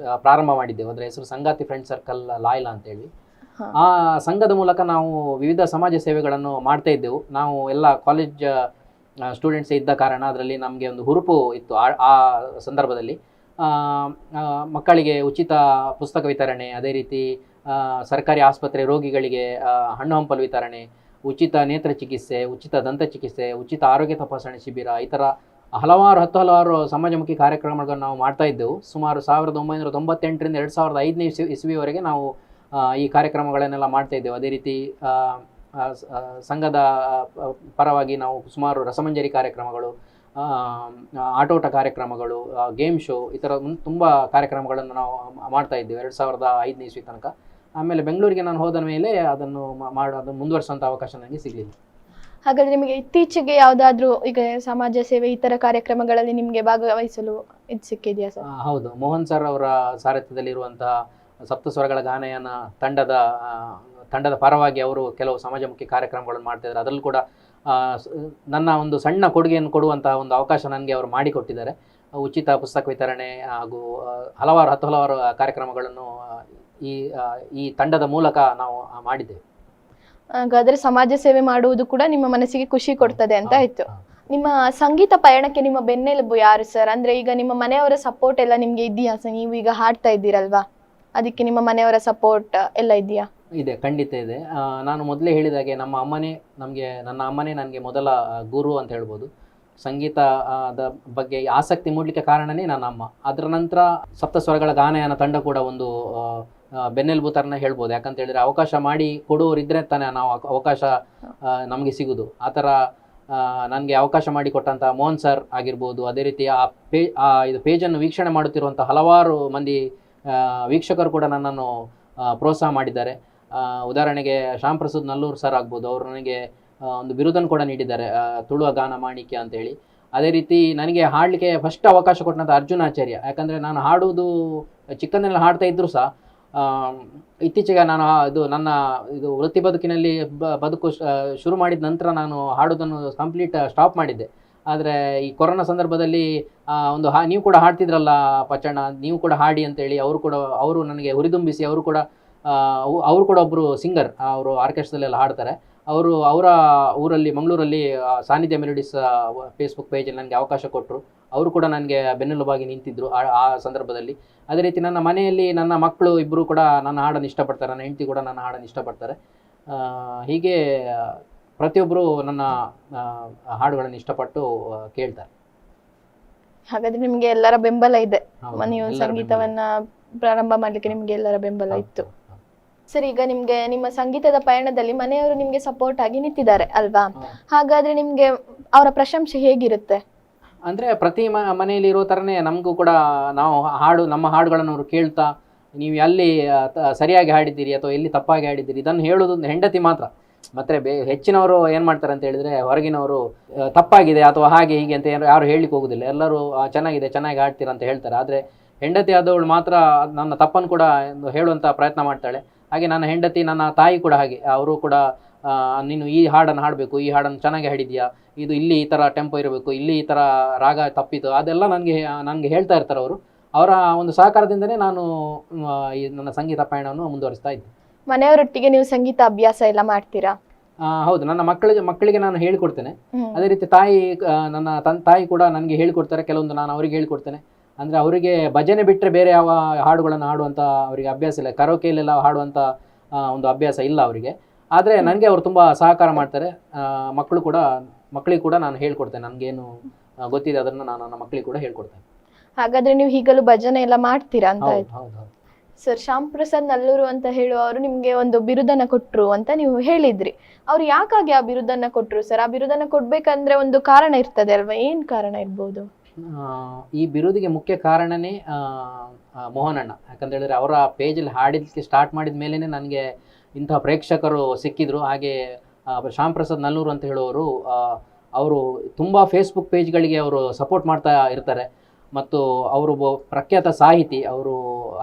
ಪ್ರಾರಂಭ ಮಾಡಿದ್ದೆವು. ಅದರ ಹೆಸರು ಸಂಗಾತಿ ಫ್ರೆಂಡ್ ಸರ್ಕಲ್ ಲಾಯ್ಲಾ ಅಂತೇಳಿ. ಆ ಸಂಘದ ಮೂಲಕ ನಾವು ವಿವಿಧ ಸಮಾಜ ಸೇವೆಗಳನ್ನು ಮಾಡ್ತಾ ಇದ್ದೆವು. ನಾವು ಎಲ್ಲ ಕಾಲೇಜ್ ಸ್ಟೂಡೆಂಟ್ಸ್ ಇದ್ದ ಕಾರಣ ಅದರಲ್ಲಿ ನಮಗೆ ಒಂದು ಹುರುಪು ಇತ್ತು. ಆ ಸಂದರ್ಭದಲ್ಲಿ ಮಕ್ಕಳಿಗೆ ಉಚಿತ ಪುಸ್ತಕ ವಿತರಣೆ, ಅದೇ ರೀತಿ ಸರ್ಕಾರಿ ಆಸ್ಪತ್ರೆ ರೋಗಿಗಳಿಗೆ ಹಣ್ಣು ಹಂಪಲು ವಿತರಣೆ, ಉಚಿತ ನೇತ್ರ ಚಿಕಿತ್ಸೆ, ಉಚಿತ ದಂತ ಚಿಕಿತ್ಸೆ, ಉಚಿತ ಆರೋಗ್ಯ ತಪಾಸಣೆ ಶಿಬಿರ, ಈ ಥರ ಹಲವಾರು ಸಮಾಜಮುಖಿ ಕಾರ್ಯಕ್ರಮಗಳನ್ನು ನಾವು ಮಾಡ್ತಾ ಇದ್ದೆವು. ಸುಮಾರು 1998ರಿಂದ 2005ನೇ ಇಸ್ವಿವರೆಗೆ ನಾವು ಈ ಕಾರ್ಯಕ್ರಮಗಳನ್ನೆಲ್ಲ ಮಾಡ್ತಾ ಇದ್ದೆವು. ಅದೇ ರೀತಿ ಸಂಘದ ಪರವಾಗಿ ನಾವು ಸುಮಾರು ರಸಮಂಜರಿ ಕಾರ್ಯಕ್ರಮಗಳು, ಆಟೋಟ ಕಾರ್ಯಕ್ರಮಗಳು, ಗೇಮ್ ಶೋ, ಈ ಥರ ತುಂಬ ಕಾರ್ಯಕ್ರಮಗಳನ್ನು ನಾವು ಮಾಡ್ತಾ ಇದ್ದೇವೆ 2005ನೇ ಇಸ್ವಿ ತನಕ. ಆಮೇಲೆ ಬೆಂಗಳೂರಿಗೆ ನಾನು ಹೋದ ಮೇಲೆ ಅದನ್ನು ಅದನ್ನು ಮುಂದುವರಿಸುವಂಥ ಅವಕಾಶ ನನಗೆ ಸಿಗಲಿಲ್ಲ. ಹಾಗಾದ್ರೆ ನಿಮಗೆ ಇತ್ತೀಚೆಗೆ ಯಾವುದಾದ್ರೂ ಈಗ ಸಮಾಜ ಸೇವೆ ಈ ತರ ಕಾರ್ಯಕ್ರಮಗಳಲ್ಲಿ ನಿಮಗೆ ಭಾಗವಹಿಸಲು ಇದು ಸಿಕ್ಕಿದೆಯಾ ಸರ್? ಹೌದು, ಮೋಹನ್ ಸರ್ ಅವರ ಸಾರಥ್ಯದಲ್ಲಿರುವಂತಹ ಸಪ್ತಸ್ವರಗಳ ಗಾನಯಾನ ತಂಡದ ಪರವಾಗಿ ಅವರು ಕೆಲವು ಸಮಾಜಮುಖಿ ಕಾರ್ಯಕ್ರಮಗಳನ್ನು ಮಾಡ್ತಾ ಇದ್ದಾರೆ. ಅದರಲ್ಲೂ ಕೂಡ ನನ್ನ ಒಂದು ಸಣ್ಣ ಕೊಡುಗೆಯನ್ನು ಕೊಡುವಂತಹ ಒಂದು ಅವಕಾಶ ನನಗೆ ಅವರು ಮಾಡಿಕೊಟ್ಟಿದ್ದಾರೆ. ಉಚಿತ ಪುಸ್ತಕ ವಿತರಣೆ ಹಾಗೂ ಹಲವಾರು ಕಾರ್ಯಕ್ರಮಗಳನ್ನು ಈ ತಂಡದ ಮೂಲಕ ನಾವು ಮಾಡಿದ್ದೇವೆ. ಹಾಗಾದ್ರೆ ಸಮಾಜ ಸೇವೆ ಮಾಡುವುದು ಕೂಡ ನಿಮ್ಮ ಮನಸ್ಸಿಗೆ ಖುಷಿ ಕೊಡ್ತದೆ ಅಂತ ಆಯ್ತು. ನಿಮ್ಮ ಸಂಗೀತ ಪಯಣಕ್ಕೆ ನಿಮ್ಮ ಬೆನ್ನೆಲುಬು ಯಾರು ಸರ್? ಅಂದ್ರೆ ಈಗ ನಿಮ್ಮ ಮನೆಯವರ ಸಪೋರ್ಟ್ ಎಲ್ಲ ನಿಮ್ಗೆ ಇದೆಯಾ ಸರ್? ನೀವು ಈಗ ಹಾಡ್ತಾ ಇದ್ದೀರಲ್ವಾ, ಅದಕ್ಕೆ ನಿಮ್ಮ ಮನೆಯವರ ಸಪೋರ್ಟ್ ಎಲ್ಲ ಇದೆಯಾ? ಇದೆ, ಖಂಡಿತ ಇದೆ. ನಾನು ಮೊದಲೇ ಹೇಳಿದಾಗೆ ನನ್ನ ಅಮ್ಮನೇ ನನಗೆ ಮೊದಲ ಗುರು ಅಂತ ಹೇಳ್ಬೋದು. ಸಂಗೀತದ ಬಗ್ಗೆ ಆಸಕ್ತಿ ಮೂಡಲಿಕ್ಕೆ ಕಾರಣನೇ ನನ್ನ ಅಮ್ಮ. ಅದರ ನಂತರ ಸಪ್ತಸ್ವರಗಳ ಗಾನಯಾನ ತಂಡ ಕೂಡ ಒಂದು ಬೆನ್ನೆಲುಬು ಥರನೇ ಹೇಳ್ಬೋದು. ಯಾಕಂತ ಹೇಳಿದ್ರೆ ಅವಕಾಶ ಮಾಡಿ ಕೊಡುವವರಿದ್ದರೆ ತಾನೇ ನಾವು ಅವಕಾಶ ನಮಗೆ ಸಿಗೋದು. ಆ ಥರ ನನಗೆ ಅವಕಾಶ ಮಾಡಿಕೊಟ್ಟಂಥ ಮೋಹನ್ ಸರ್ ಆಗಿರ್ಬೋದು, ಅದೇ ರೀತಿ ಇದು ಪೇಜನ್ನು ವೀಕ್ಷಣೆ ಮಾಡುತ್ತಿರುವಂಥ ಹಲವಾರು ಮಂದಿ ವೀಕ್ಷಕರು ಕೂಡ ನನ್ನನ್ನು ಪ್ರೋತ್ಸಾಹ ಮಾಡಿದ್ದಾರೆ. ಉದಾಹರಣೆಗೆ ಶ್ಯಾಮ್ ಪ್ರಸಾದ್ ನಲ್ಲೂರು ಸರ್ ಆಗ್ಬೋದು, ಅವರು ನನಗೆ ಒಂದು ಬಿರುದನ್ನು ಕೂಡ ನೀಡಿದ್ದಾರೆ, ತುಳುವ ಗಾನ ಮಾಣಿಕ್ಯ ಅಂತೇಳಿ. ಅದೇ ರೀತಿ ನನಗೆ ಹಾಡಲಿಕ್ಕೆ ಫಸ್ಟ್ ಅವಕಾಶ ಕೊಟ್ಟಂಥ ಅರ್ಜುನಾಚಾರ್ಯ. ಯಾಕಂದರೆ ನಾನು ಹಾಡುವುದು ಚಿಕ್ಕಂದಿನಲ್ಲಿ ಹಾಡ್ತಾ ಇದ್ದರೂ ಸಹ ಇತ್ತೀಚೆಗೆ ನಾನು ನನ್ನ ವೃತ್ತಿ ಬದುಕಿನಲ್ಲಿ ಬದುಕು ಶುರು ಮಾಡಿದ ನಂತರ ನಾನು ಹಾಡೋದನ್ನು ಕಂಪ್ಲೀಟ್ ಸ್ಟಾಪ್ ಮಾಡಿದ್ದೆ. ಆದರೆ ಈ ಸಂದರ್ಭದಲ್ಲಿ ನೀವು ಕೂಡ ಹಾಡ್ತಿದ್ರಲ್ಲ ಪಚ್ಚಣ್ಣ, ನೀವು ಕೂಡ ಹಾಡಿ ಅಂತೇಳಿ ಅವರು ನನಗೆ ಹುರಿದುಂಬಿಸಿ, ಅವರು ಕೂಡ ಒಬ್ಬರು ಸಿಂಗರ್, ಅವರು ಆರ್ಕೆಸ್ಟ್ರಾದಲ್ಲೆಲ್ಲ ಹಾಡ್ತಾರೆ. ಅವರ ಊರಲ್ಲಿ ಮಂಗಳೂರಲ್ಲಿ ಸಾನ್ನಿಧ್ಯ ಮೆಲೋಡಿಸ್ ಫೇಸ್ಬುಕ್ ಪೇಜಲ್ಲಿ ನನಗೆ ಅವಕಾಶ ಕೊಟ್ಟರು. ಅವರು ಕೂಡ ನನಗೆ ಬೆನ್ನೆಲುಬಾಗಿ ನಿಂತಿದ್ದರು ಆ ಸಂದರ್ಭದಲ್ಲಿ. ಅದೇ ರೀತಿ ನನ್ನ ಮನೆಯಲ್ಲಿ ನನ್ನ ಮಕ್ಕಳು ಇಬ್ಬರು ಕೂಡ ನನ್ನ ಹಾಡನ್ನು ಇಷ್ಟಪಡ್ತಾರೆ, ನನ್ನ ಹೆಂಡತಿ ಕೂಡ ನನ್ನ ಹಾಡನ್ನು ಇಷ್ಟಪಡ್ತಾರೆ. ಹೀಗೆ ಪ್ರತಿಯೊಬ್ಬರು ನನ್ನ ಹಾಡುಗಳನ್ನು ಇಷ್ಟಪಟ್ಟು ಕೇಳ್ತಾರೆ. ಹಾಗಾದ್ರೆ ನಿಮಗೆ ಎಲ್ಲರ ಬೆಂಬಲ ಇದೆ, ನೀವು ಸಂಗೀತವನ್ನ ಪ್ರಾರಂಭ ಮಾಡ್ಲಿಕ್ಕೆ ನಿಮ್ಗೆ ಎಲ್ಲರ ಬೆಂಬಲ ಇತ್ತು. ಸರಿ, ಈಗ ನಿಮ್ಗೆ ನಿಮ್ಮ ಸಂಗೀತದ ಪಯಣದಲ್ಲಿ ಮನೆಯವರು ನಿಮ್ಗೆ ಸಪೋರ್ಟ್ ಆಗಿ ನಿಂತಿದ್ದಾರೆ ಅಲ್ವಾ? ಹಾಗಾದ್ರೆ ನಿಮ್ಗೆ ಅವರ ಪ್ರಶಂಸೆ ಹೇಗಿರುತ್ತೆ? ಅಂದರೆ ಪ್ರತಿ ಮನೆಯಲ್ಲಿ ಇರೋ ಥರನೇ ನಮಗೂ ಕೂಡ ನಮ್ಮ ಹಾಡುಗಳನ್ನು ಅವರು ಕೇಳ್ತಾ, ನೀವು ಎಲ್ಲಿ ಸರಿಯಾಗಿ ಹಾಡಿದ್ದೀರಿ ಅಥವಾ ಎಲ್ಲಿ ತಪ್ಪಾಗಿ ಹಾಡಿದ್ದೀರಿ ಇದನ್ನು ಹೇಳೋದು ಹೆಂಡತಿ ಮಾತ್ರ. ಮತ್ತು ಹೆಚ್ಚಿನವರು ಏನು ಮಾಡ್ತಾರೆ ಅಂತ ಹೇಳಿದರೆ, ಹೊರಗಿನವರು ತಪ್ಪಾಗಿದೆ ಅಥವಾ ಹಾಗೆ ಹೀಗೆ ಅಂತ ಯಾರು ಹೇಳಲಿಕ್ಕೆ ಹೋಗೋದಿಲ್ಲ. ಎಲ್ಲರೂ ಚೆನ್ನಾಗಿ ಹಾಡ್ತೀರ ಅಂತ ಹೇಳ್ತಾರೆ. ಆದರೆ ಹೆಂಡತಿ ಆದವಳು ಮಾತ್ರ ನನ್ನ ತಪ್ಪನ್ನು ಕೂಡ ಹೇಳುವಂಥ ಪ್ರಯತ್ನ ಮಾಡ್ತಾಳೆ. ಹಾಗೆ ನನ್ನ ಹೆಂಡತಿ, ನನ್ನ ತಾಯಿ ಕೂಡ ಹಾಗೆ. ಅವರು ಕೂಡ ನೀನು ಈ ಹಾಡನ್ನು ಹಾಡಬೇಕು, ಈ ಹಾಡನ್ನು ಚೆನ್ನಾಗಿ ಹಾಡಿದ್ಯಾ, ಇದು ಇಲ್ಲಿ ಈ ಥರ ಟೆಂಪೋ ಇರಬೇಕು, ಇಲ್ಲಿ ಈ ಥರ ರಾಗ ತಪ್ಪಿತು, ಅದೆಲ್ಲ ನನಗೆ ಹೇಳ್ತಾ ಇರ್ತಾರೆ ಅವರು. ಅವರ ಒಂದು ಸಹಕಾರದಿಂದನೇ ನಾನು ನನ್ನ ಸಂಗೀತ ಪಯಣವನ್ನು ಮುಂದುವರಿಸ್ತಾ ಇದ್ದೆ. ಮನೆಯವರೊಟ್ಟಿಗೆ ನೀವು ಸಂಗೀತ ಅಭ್ಯಾಸ ಎಲ್ಲ ಮಾಡ್ತೀರಾ? ಹೌದು, ನನ್ನ ಮಕ್ಕಳಿಗೆ ನಾನು ಹೇಳಿಕೊಡ್ತೇನೆ. ಅದೇ ರೀತಿ ನನ್ನ ತಾಯಿ ಕೂಡ ನನಗೆ ಹೇಳಿಕೊಡ್ತಾರೆ. ಕೆಲವೊಂದು ನಾನು ಅವರಿಗೆ ಹೇಳಿಕೊಡ್ತೇನೆ. ಅಂದರೆ ಅವರಿಗೆ ಭಜನೆ ಬಿಟ್ಟರೆ ಬೇರೆ ಯಾವ ಹಾಡುಗಳನ್ನು ಹಾಡುವಂಥ ಅವರಿಗೆ ಅಭ್ಯಾಸ ಇಲ್ಲ, ಕರೋಕೆಯಲ್ಲೆಲ್ಲ ಹಾಡುವಂಥ ಒಂದು ಅಭ್ಯಾಸ ಇಲ್ಲ ಅವರಿಗೆ. ಆದರೆ ನನಗೆ ಅವರು ತುಂಬ ಸಹಕಾರ ಮಾಡ್ತಾರೆ. ಮಕ್ಕಳಿಗೆ ಕೂಡ ನಾನು ಹೇಳ್ಕೊಡ್ತೇನೆ, ನನಗೇನು ಗೊತ್ತಿದೆ ಅದನ್ನು ನಾನು ನನ್ನ ಮಕ್ಕಳಿಗೆ ಕೂಡ ಹೇಳ್ಕೊಡ್ತೇನೆ. ಹಾಗಾದ್ರೆ ನೀವು ಈಗಲೂ ಭಜನೆ ಎಲ್ಲ ಮಾಡ್ತೀರಾ ಅಂತ? ಹೌದು. ಸರ್, ಶ್ಯಾಮ್ ಪ್ರಸಾದ್ ನಲ್ಲೂರು ಅಂತ ಹೇಳುವವರು ನಿಮ್ಗೆ ಒಂದು ಬಿರುದನ್ನ ಕೊಟ್ರು ಅಂತ ನೀವು ಹೇಳಿದ್ರಿ. ಅವ್ರು ಯಾಕಾಗಿ ಆ ಬಿರುದನ್ನ ಕೊಟ್ರು ಸರ್? ಆ ಬಿರುದನ್ನ ಕೊಡ್ಬೇಕಂದ್ರೆ ಒಂದು ಕಾರಣ ಇರ್ತದೆ ಅಲ್ವಾ? ಏನ್ ಕಾರಣ ಇರ್ಬೋದು? ಈ ಬಿರುದಿಗೆ ಮುಖ್ಯ ಕಾರಣನೇ ಮೋಹನಣ್ಣ. ಯಾಕಂತ ಹೇಳಿದ್ರೆ ಅವರ ಪೇಜಲ್ಲಿ ಹಾಡಿದಕ್ಕೆ ಸ್ಟಾರ್ಟ್ ಮಾಡಿದ ಮೇಲೇ ನನಗೆ ಇಂತಹ ಪ್ರೇಕ್ಷಕರು ಸಿಕ್ಕಿದ್ರು. ಹಾಗೆ ಶ್ಯಾಮ್ ಪ್ರಸಾದ್ ನಲ್ಲೂರು ಅಂತ ಹೇಳುವವರು ಅವರು ತುಂಬ ಫೇಸ್ಬುಕ್ ಪೇಜ್ಗಳಿಗೆ ಅವರು ಸಪೋರ್ಟ್ ಮಾಡ್ತಾ ಇರ್ತಾರೆ. ಮತ್ತು ಅವರು ಪ್ರಖ್ಯಾತ ಸಾಹಿತಿ, ಅವರು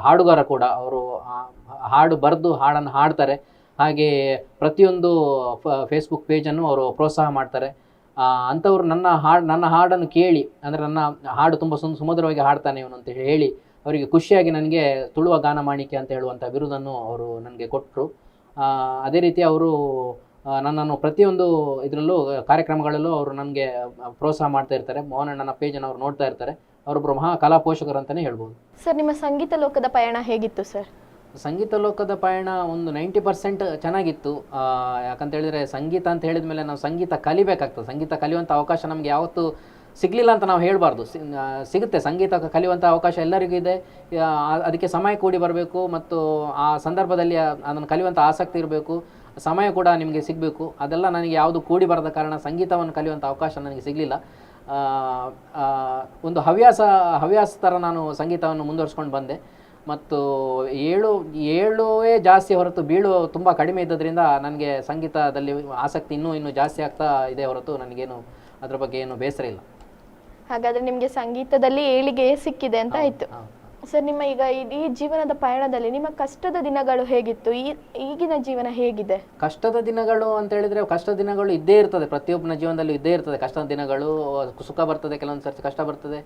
ಹಾಡುಗಾರ ಕೂಡ. ಅವರು ಹಾಡು ಬರೆದು ಹಾಡನ್ನು ಹಾಡ್ತಾರೆ. ಹಾಗೆ ಪ್ರತಿಯೊಂದು ಫೇಸ್ಬುಕ್ ಪೇಜನ್ನು ಅವರು ಪ್ರೋತ್ಸಾಹ ಮಾಡ್ತಾರೆ. ಅಂಥವ್ರು ನನ್ನ ಹಾಡನ್ನು ಕೇಳಿ, ಅಂದರೆ ನನ್ನ ಹಾಡು ತುಂಬ ಸುಮಧುರವಾಗಿ ಹಾಡ್ತಾನೆ ಇವನು ಅಂತ ಹೇಳಿ ಅವರಿಗೆ ಖುಷಿಯಾಗಿ ನನಗೆ ತುಳುವ ಗಾನ ಮಾಣಿಕ್ಯ ಅಂತ ಹೇಳುವಂಥ ಬಿರುದನ್ನು ಅವರು ನನಗೆ ಕೊಟ್ಟರು. ಅದೇ ರೀತಿ ಅವರು ನನ್ನನ್ನು ಪ್ರತಿಯೊಂದು ಇದರಲ್ಲೂ ಕಾರ್ಯಕ್ರಮಗಳಲ್ಲೂ ಅವರು ನನಗೆ ಪ್ರೋತ್ಸಾಹ ಮಾಡ್ತಾ ಇರ್ತಾರೆ. ಮೋಹನಣ್ಣನ ಪೇಜನ್ನು ಅವರು ನೋಡ್ತಾ ಇರ್ತಾರೆ. ಅವರೊಬ್ಬರು ಮಹಾ ಕಲಾ ಪೋಷಕರು ಅಂತಲೇ ಹೇಳ್ಬೋದು. ಸರ್, ನಿಮ್ಮ ಸಂಗೀತ ಲೋಕದ ಪಯಣ ಹೇಗಿತ್ತು ಸರ್? ಸಂಗೀತ ಲೋಕದ ಪಯಣ ಒಂದು 90% ಚೆನ್ನಾಗಿತ್ತು. ಯಾಕಂತ ಹೇಳಿದರೆ ಸಂಗೀತ ಅಂತ ಹೇಳಿದ ಮೇಲೆ ನಾವು ಸಂಗೀತ ಕಲಿಬೇಕಾಗ್ತದೆ. ಸಂಗೀತ ಕಲಿಯುವಂಥ ಅವಕಾಶ ನಮಗೆ ಯಾವತ್ತೂ ಸಿಗಲಿಲ್ಲ ಅಂತ ನಾವು ಹೇಳಬಾರ್ದು. ಸಿಗುತ್ತೆ, ಸಂಗೀತ ಕಲಿಯುವಂಥ ಅವಕಾಶ ಎಲ್ಲರಿಗೂ ಇದೆ. ಅದಕ್ಕೆ ಸಮಯ ಕೂಡಿ ಬರಬೇಕು ಮತ್ತು ಆ ಸಂದರ್ಭದಲ್ಲಿ ಅದನ್ನು ಕಲಿಯುವಂಥ ಆಸಕ್ತಿ ಇರಬೇಕು, ಸಮಯ ಕೂಡ ನಿಮಗೆ ಸಿಗಬೇಕು. ಅದೆಲ್ಲ ನನಗೆ ಯಾವುದು ಕೂಡಿ ಬರದ ಕಾರಣ ಸಂಗೀತವನ್ನು ಕಲಿಯುವಂಥ ಅವಕಾಶ ನನಗೆ ಸಿಗಲಿಲ್ಲ. ಒಂದು ಹವ್ಯಾಸ ಥರ ನಾನು ಸಂಗೀತವನ್ನು ಮುಂದುವರಿಸ್ಕೊಂಡು ಬಂದೆ. ಮತ್ತು ಏಳುವೇ ಜಾಸ್ತಿ ಹೊರತು ಬೀಳು ತುಂಬ ಕಡಿಮೆ ಇದ್ದದ್ರಿಂದ ನನಗೆ ಸಂಗೀತದಲ್ಲಿ ಆಸಕ್ತಿ ಇನ್ನೂ ಜಾಸ್ತಿ ಆಗ್ತಾ ಇದೆ ಹೊರತು ನನಗೇನು ಅದ್ರ ಬಗ್ಗೆ ಏನು ಬೇಸರ ಇಲ್ಲ. ಹಾಗಾದರೆ ನಿಮಗೆ ಸಂಗೀತದಲ್ಲಿ ಏಳಿಗೆ ಸಿಕ್ಕಿದೆ ಅಂತ ಆಯಿತು. ಸರ್, ನಿಮ್ಮ ಈಗ ಈ ಜೀವನದ ಪಯಣದಲ್ಲಿ ನಿಮ್ಮ ಕಷ್ಟದ ದಿನಗಳು ಹೇಗಿತ್ತು? ಈಗಿನ ಜೀವನ ಹೇಗಿದೆ? ಕಷ್ಟದ ದಿನಗಳು ಅಂತ ಹೇಳಿದರೆ ಕಷ್ಟದ ದಿನಗಳು ಇದ್ದೇ ಇರ್ತದೆ, ಪ್ರತಿಯೊಬ್ಬನ ಜೀವನದಲ್ಲೂ ಇದ್ದೇ ಇರ್ತದೆ ಕಷ್ಟದ ದಿನಗಳು. ಸುಖ ಬರ್ತದೆ, ಕೆಲವೊಂದು ಸರ್ತಿ ಕಷ್ಟ ಬರ್ತದೆ,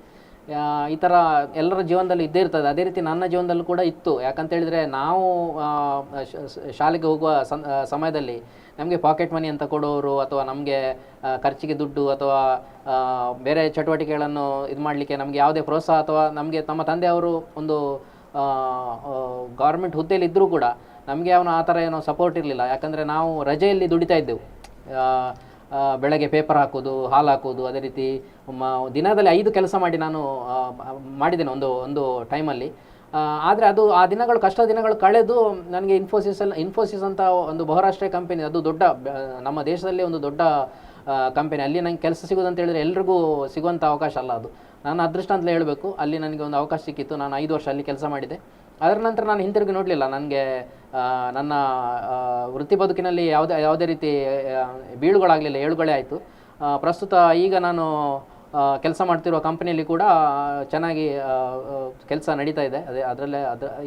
ಈ ಥರ ಎಲ್ಲರ ಜೀವನದಲ್ಲೂ ಇದ್ದೇ ಇರ್ತದೆ. ಅದೇ ರೀತಿ ನನ್ನ ಜೀವನದಲ್ಲೂ ಕೂಡ ಇತ್ತು. ಯಾಕಂತೇಳಿದರೆ ನಾವು ಶಾಲೆಗೆ ಹೋಗುವ ಸಮಯದಲ್ಲಿ ನಮಗೆ ಪಾಕೆಟ್ ಮನಿ ಅಂತ ಕೊಡೋರು ಅಥವಾ ನಮಗೆ ಖರ್ಚಿಗೆ ದುಡ್ಡು ಅಥವಾ ಬೇರೆ ಚಟುವಟಿಕೆಗಳನ್ನು ಇದು ಮಾಡಲಿಕ್ಕೆ ನಮಗೆ ಯಾವುದೇ ಪ್ರೋತ್ಸಾಹ ಅಥವಾ ನಮಗೆ ನಮ್ಮ ತಂದೆಯವರು ಒಂದು ಗೌರ್ಮೆಂಟ್ ಹುದ್ದೆಯಲ್ಲಿ ಇದ್ದರೂ ಕೂಡ ನಮಗೆ ಅವನು ಆ ಥರ ಏನೋ ಸಪೋರ್ಟ್ ಇರಲಿಲ್ಲ. ಯಾಕಂದರೆ ನಾವು ರಜೆಯಲ್ಲಿ ದುಡಿತಾ ಇದ್ದೆವು. ಬೆಳಗ್ಗೆ ಪೇಪರ್ ಹಾಕೋದು, ಹಾಲು ಹಾಕೋದು, ಅದೇ ರೀತಿ ದಿನದಲ್ಲಿ 5 ಕೆಲಸ ಮಾಡಿ ನಾನು ಮಾಡಿದ್ದೇನೆ ಒಂದು ಟೈಮಲ್ಲಿ. ಆದರೆ ಆ ದಿನಗಳು ಕಷ್ಟ ದಿನಗಳು ಕಳೆದು ನನಗೆ ಇನ್ಫೋಸಿಸ್ ಅಂತ ಒಂದು ಬಹುರಾಷ್ಟ್ರೀಯ ಕಂಪನಿ, ಅದು ದೊಡ್ಡ ನಮ್ಮ ದೇಶದಲ್ಲಿ ಒಂದು ದೊಡ್ಡ ಕಂಪನಿ. ಅಲ್ಲಿ ನನಗೆ ಕೆಲಸ ಸಿಗೋದಂತ ಹೇಳಿದರೆ ಎಲ್ರಿಗೂ ಸಿಗುವಂಥ ಅವಕಾಶ ಅಲ್ಲ, ಅದು ನಾನು ಅದೃಷ್ಟ ಅಂತಲೇ ಹೇಳಬೇಕು. ಅಲ್ಲಿ ನನಗೆ ಒಂದು ಅವಕಾಶ ಸಿಕ್ಕಿತ್ತು. ನಾನು 5 ವರ್ಷ ಅಲ್ಲಿ ಕೆಲಸ ಮಾಡಿದೆ. ಅದರ ನಂತರ ನಾನು ಹಿಂತಿರುಗಿ ನೋಡಲಿಲ್ಲ. ನನಗೆ ನನ್ನ ವೃತ್ತಿ ಬದುಕಿನಲ್ಲಿ ಯಾವುದೇ ರೀತಿ ಬೀಳುಗಳಾಗಲಿಲ್ಲ, ಏಳುಗಳೇ ಆಯಿತು. ಪ್ರಸ್ತುತ ಈಗ ನಾನು ಕೆಲಸ ಮಾಡ್ತಿರುವ ಕಂಪನಿಯಲ್ಲಿ ಕೂಡ ಚೆನ್ನಾಗಿ ಕೆಲಸ ನಡೀತಾ ಇದೆ. ಅದರಲ್ಲೇ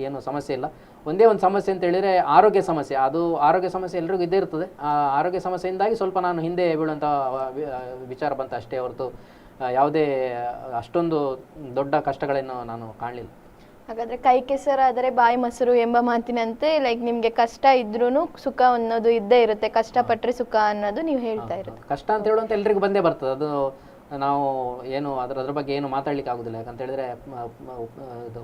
ಏನು ಸಮಸ್ಯೆ ಇಲ್ಲ. ಒಂದೇ ಒಂದು ಸಮಸ್ಯೆ ಅಂತ ಹೇಳಿದರೆ ಆರೋಗ್ಯ ಸಮಸ್ಯೆ. ಆರೋಗ್ಯ ಸಮಸ್ಯೆ ಎಲ್ರಿಗೂ ಇದ್ದೇ ಇರ್ತದೆ. ಆರೋಗ್ಯ ಸಮಸ್ಯೆಯಿಂದಾಗಿ ಸ್ವಲ್ಪ ನಾನು ಹಿಂದೆ ಬೀಳುವಂಥ ವಿಚಾರ ಬಂತು ಅಷ್ಟೇ ಹೊರತು ಯಾವುದೇ ಅಷ್ಟೊಂದು ದೊಡ್ಡ ಕಷ್ಟಗಳನ್ನು ನಾನು ಕಾಣಲಿಲ್ಲ. ಹಾಗಾದರೆ ಕೈ ಕೆಸರಾದರೆ ಬಾಯಿ ಮೊಸರು ಎಂಬ ಮಾತಿನಂತೆ ನಿಮಗೆ ಕಷ್ಟ ಇದ್ರೂ ಸುಖ ಅನ್ನೋದು ಇದ್ದೇ ಇರುತ್ತೆ. ಕಷ್ಟಪಟ್ಟರೆ ಸುಖ ಅನ್ನೋದು ನೀವು ಹೇಳ್ತಾ ಇರೋದು. ಕಷ್ಟ ಅಂತ ಹೇಳುವಂಥ ಎಲ್ರಿಗೂ ಬಂದೇ ಬರ್ತದೆ. ಅದು ನಾವು ಏನು ಅದ್ರ ಬಗ್ಗೆ ಏನು ಮಾತಾಡ್ಲಿಕ್ಕೆ ಆಗೋದಿಲ್ಲ. ಯಾಕಂತ ಹೇಳಿದ್ರೆ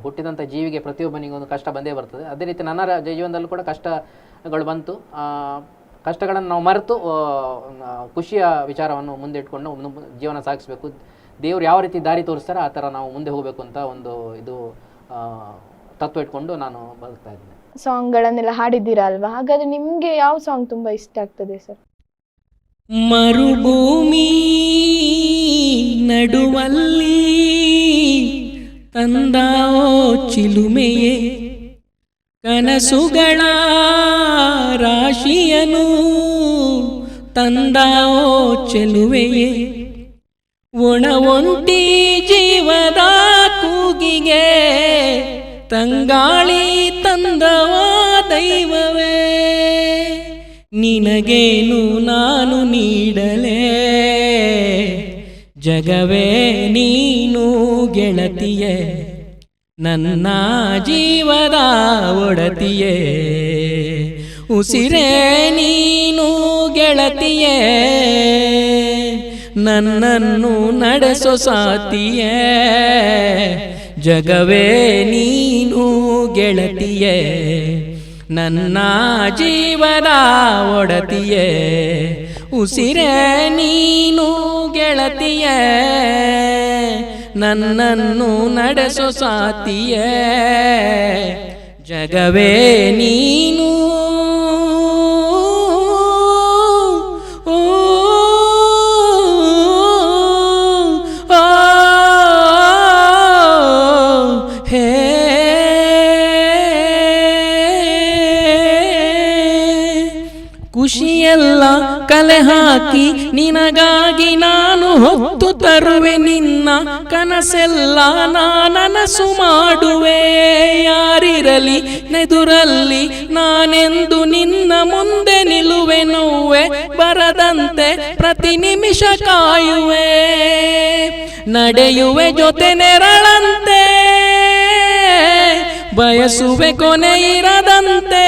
ಹುಟ್ಟಿದಂಥ ಜೀವಿಗೆ ಪ್ರತಿಯೊಬ್ಬನಿಗೆ ಒಂದು ಕಷ್ಟ ಬಂದೇ ಬರ್ತದೆ. ಅದೇ ರೀತಿ ನನ್ನ ಜೀವನದಲ್ಲೂ ಕೂಡ ಕಷ್ಟಗಳು ಬಂತು. ಕಷ್ಟಗಳನ್ನು ನಾವು ಮರೆತು ಖುಷಿಯ ವಿಚಾರವನ್ನು ಮುಂದೆ ಇಟ್ಕೊಂಡು ಜೀವನ ಸಾಗಿಸಬೇಕು. ದೇವರು ಯಾವ ರೀತಿ ದಾರಿ ತೋರಿಸ್ತಾರೆ ಆ ಥರ ನಾವು ಮುಂದೆ ಹೋಗಬೇಕು ಅಂತ ಒಂದು ತತ್ವ ಇಟ್ಕೊಂಡು ನಾನು ಬದುಕ್ತಾ ಇದ್ದೇನೆ. ಸಾಂಗ್ಗಳನ್ನೆಲ್ಲ ಹಾಡಿದ್ದೀರಾ ಅಲ್ವಾ? ಹಾಗಾದ್ರೆ ನಿಮಗೆ ಯಾವ ಸಾಂಗ್ ತುಂಬ ಇಷ್ಟ ಆಗ್ತದೆ ಸರ್? ಮರುಭೂಮಿ ನಡುವಲ್ಲಿ ತಂದಾವೋ ಚಿಲುಮೆಯೇ, ಕನಸುಗಳ ರಾಶಿಯನು ತಂದಾವೋ ಚೆಲುವೆಯೇ, ಒಣ ಒಂಟಿ ಜೀವದ ಕೂಗಿಗೆ ತಂಗಾಳಿ ತಂದವ ದೈವವೇ, ನಿನಗೇನು ನಾನು ನೀಡಲೇ, ಜಗವೇ ನೀನು ಗೆಳತಿಯೇ, ನನ್ನ ಜೀವದ ಒಡತಿಯೇ, ಉಸಿರೇ ನೀನು ಗೆಳತಿಯೇ, ನನ್ನನ್ನು ನಡೆಸೋ ಸಾತಿಯೇ, ಜಗವೇ ನೀನು ಗೆಳತಿಯೇ, ನನ್ನ ಜೀವದ ಒಡತಿಯೇ, ಉಸಿರೇ ನೀನು ಗೆಳತಿಯೇ, ನನ್ನನ್ನು ನಡೆಸೋ ಸಾತಿಯೇ, ಜಗವೇ ನೀನು. ಖುಷಿಯೆಲ್ಲ ಕಲೆ ಹಾಕಿ ನಿನಗಾಗಿ ನಾನು ಹೊತ್ತು ತರುವೆ, ನಿನ್ನ ಕನಸೆಲ್ಲ ನಾನನಸು ಮಾಡುವೆ, ಯಾರಿರಲಿ ನೆದುರಲ್ಲಿ ನಾನೆಂದು ನಿನ್ನ ಮುಂದೆ ನಿಲ್ಲುವೆ, ನೋವೆ ಬರದಂತೆ ಪ್ರತಿ ನಿಮಿಷ ಕಾಯುವೆ, ನಡೆಯುವೆ ಜೊತೆ ನೆರಳಂತೆ, ಬಯಸುವೆ ಕೊನೆ ಇರದಂತೆ,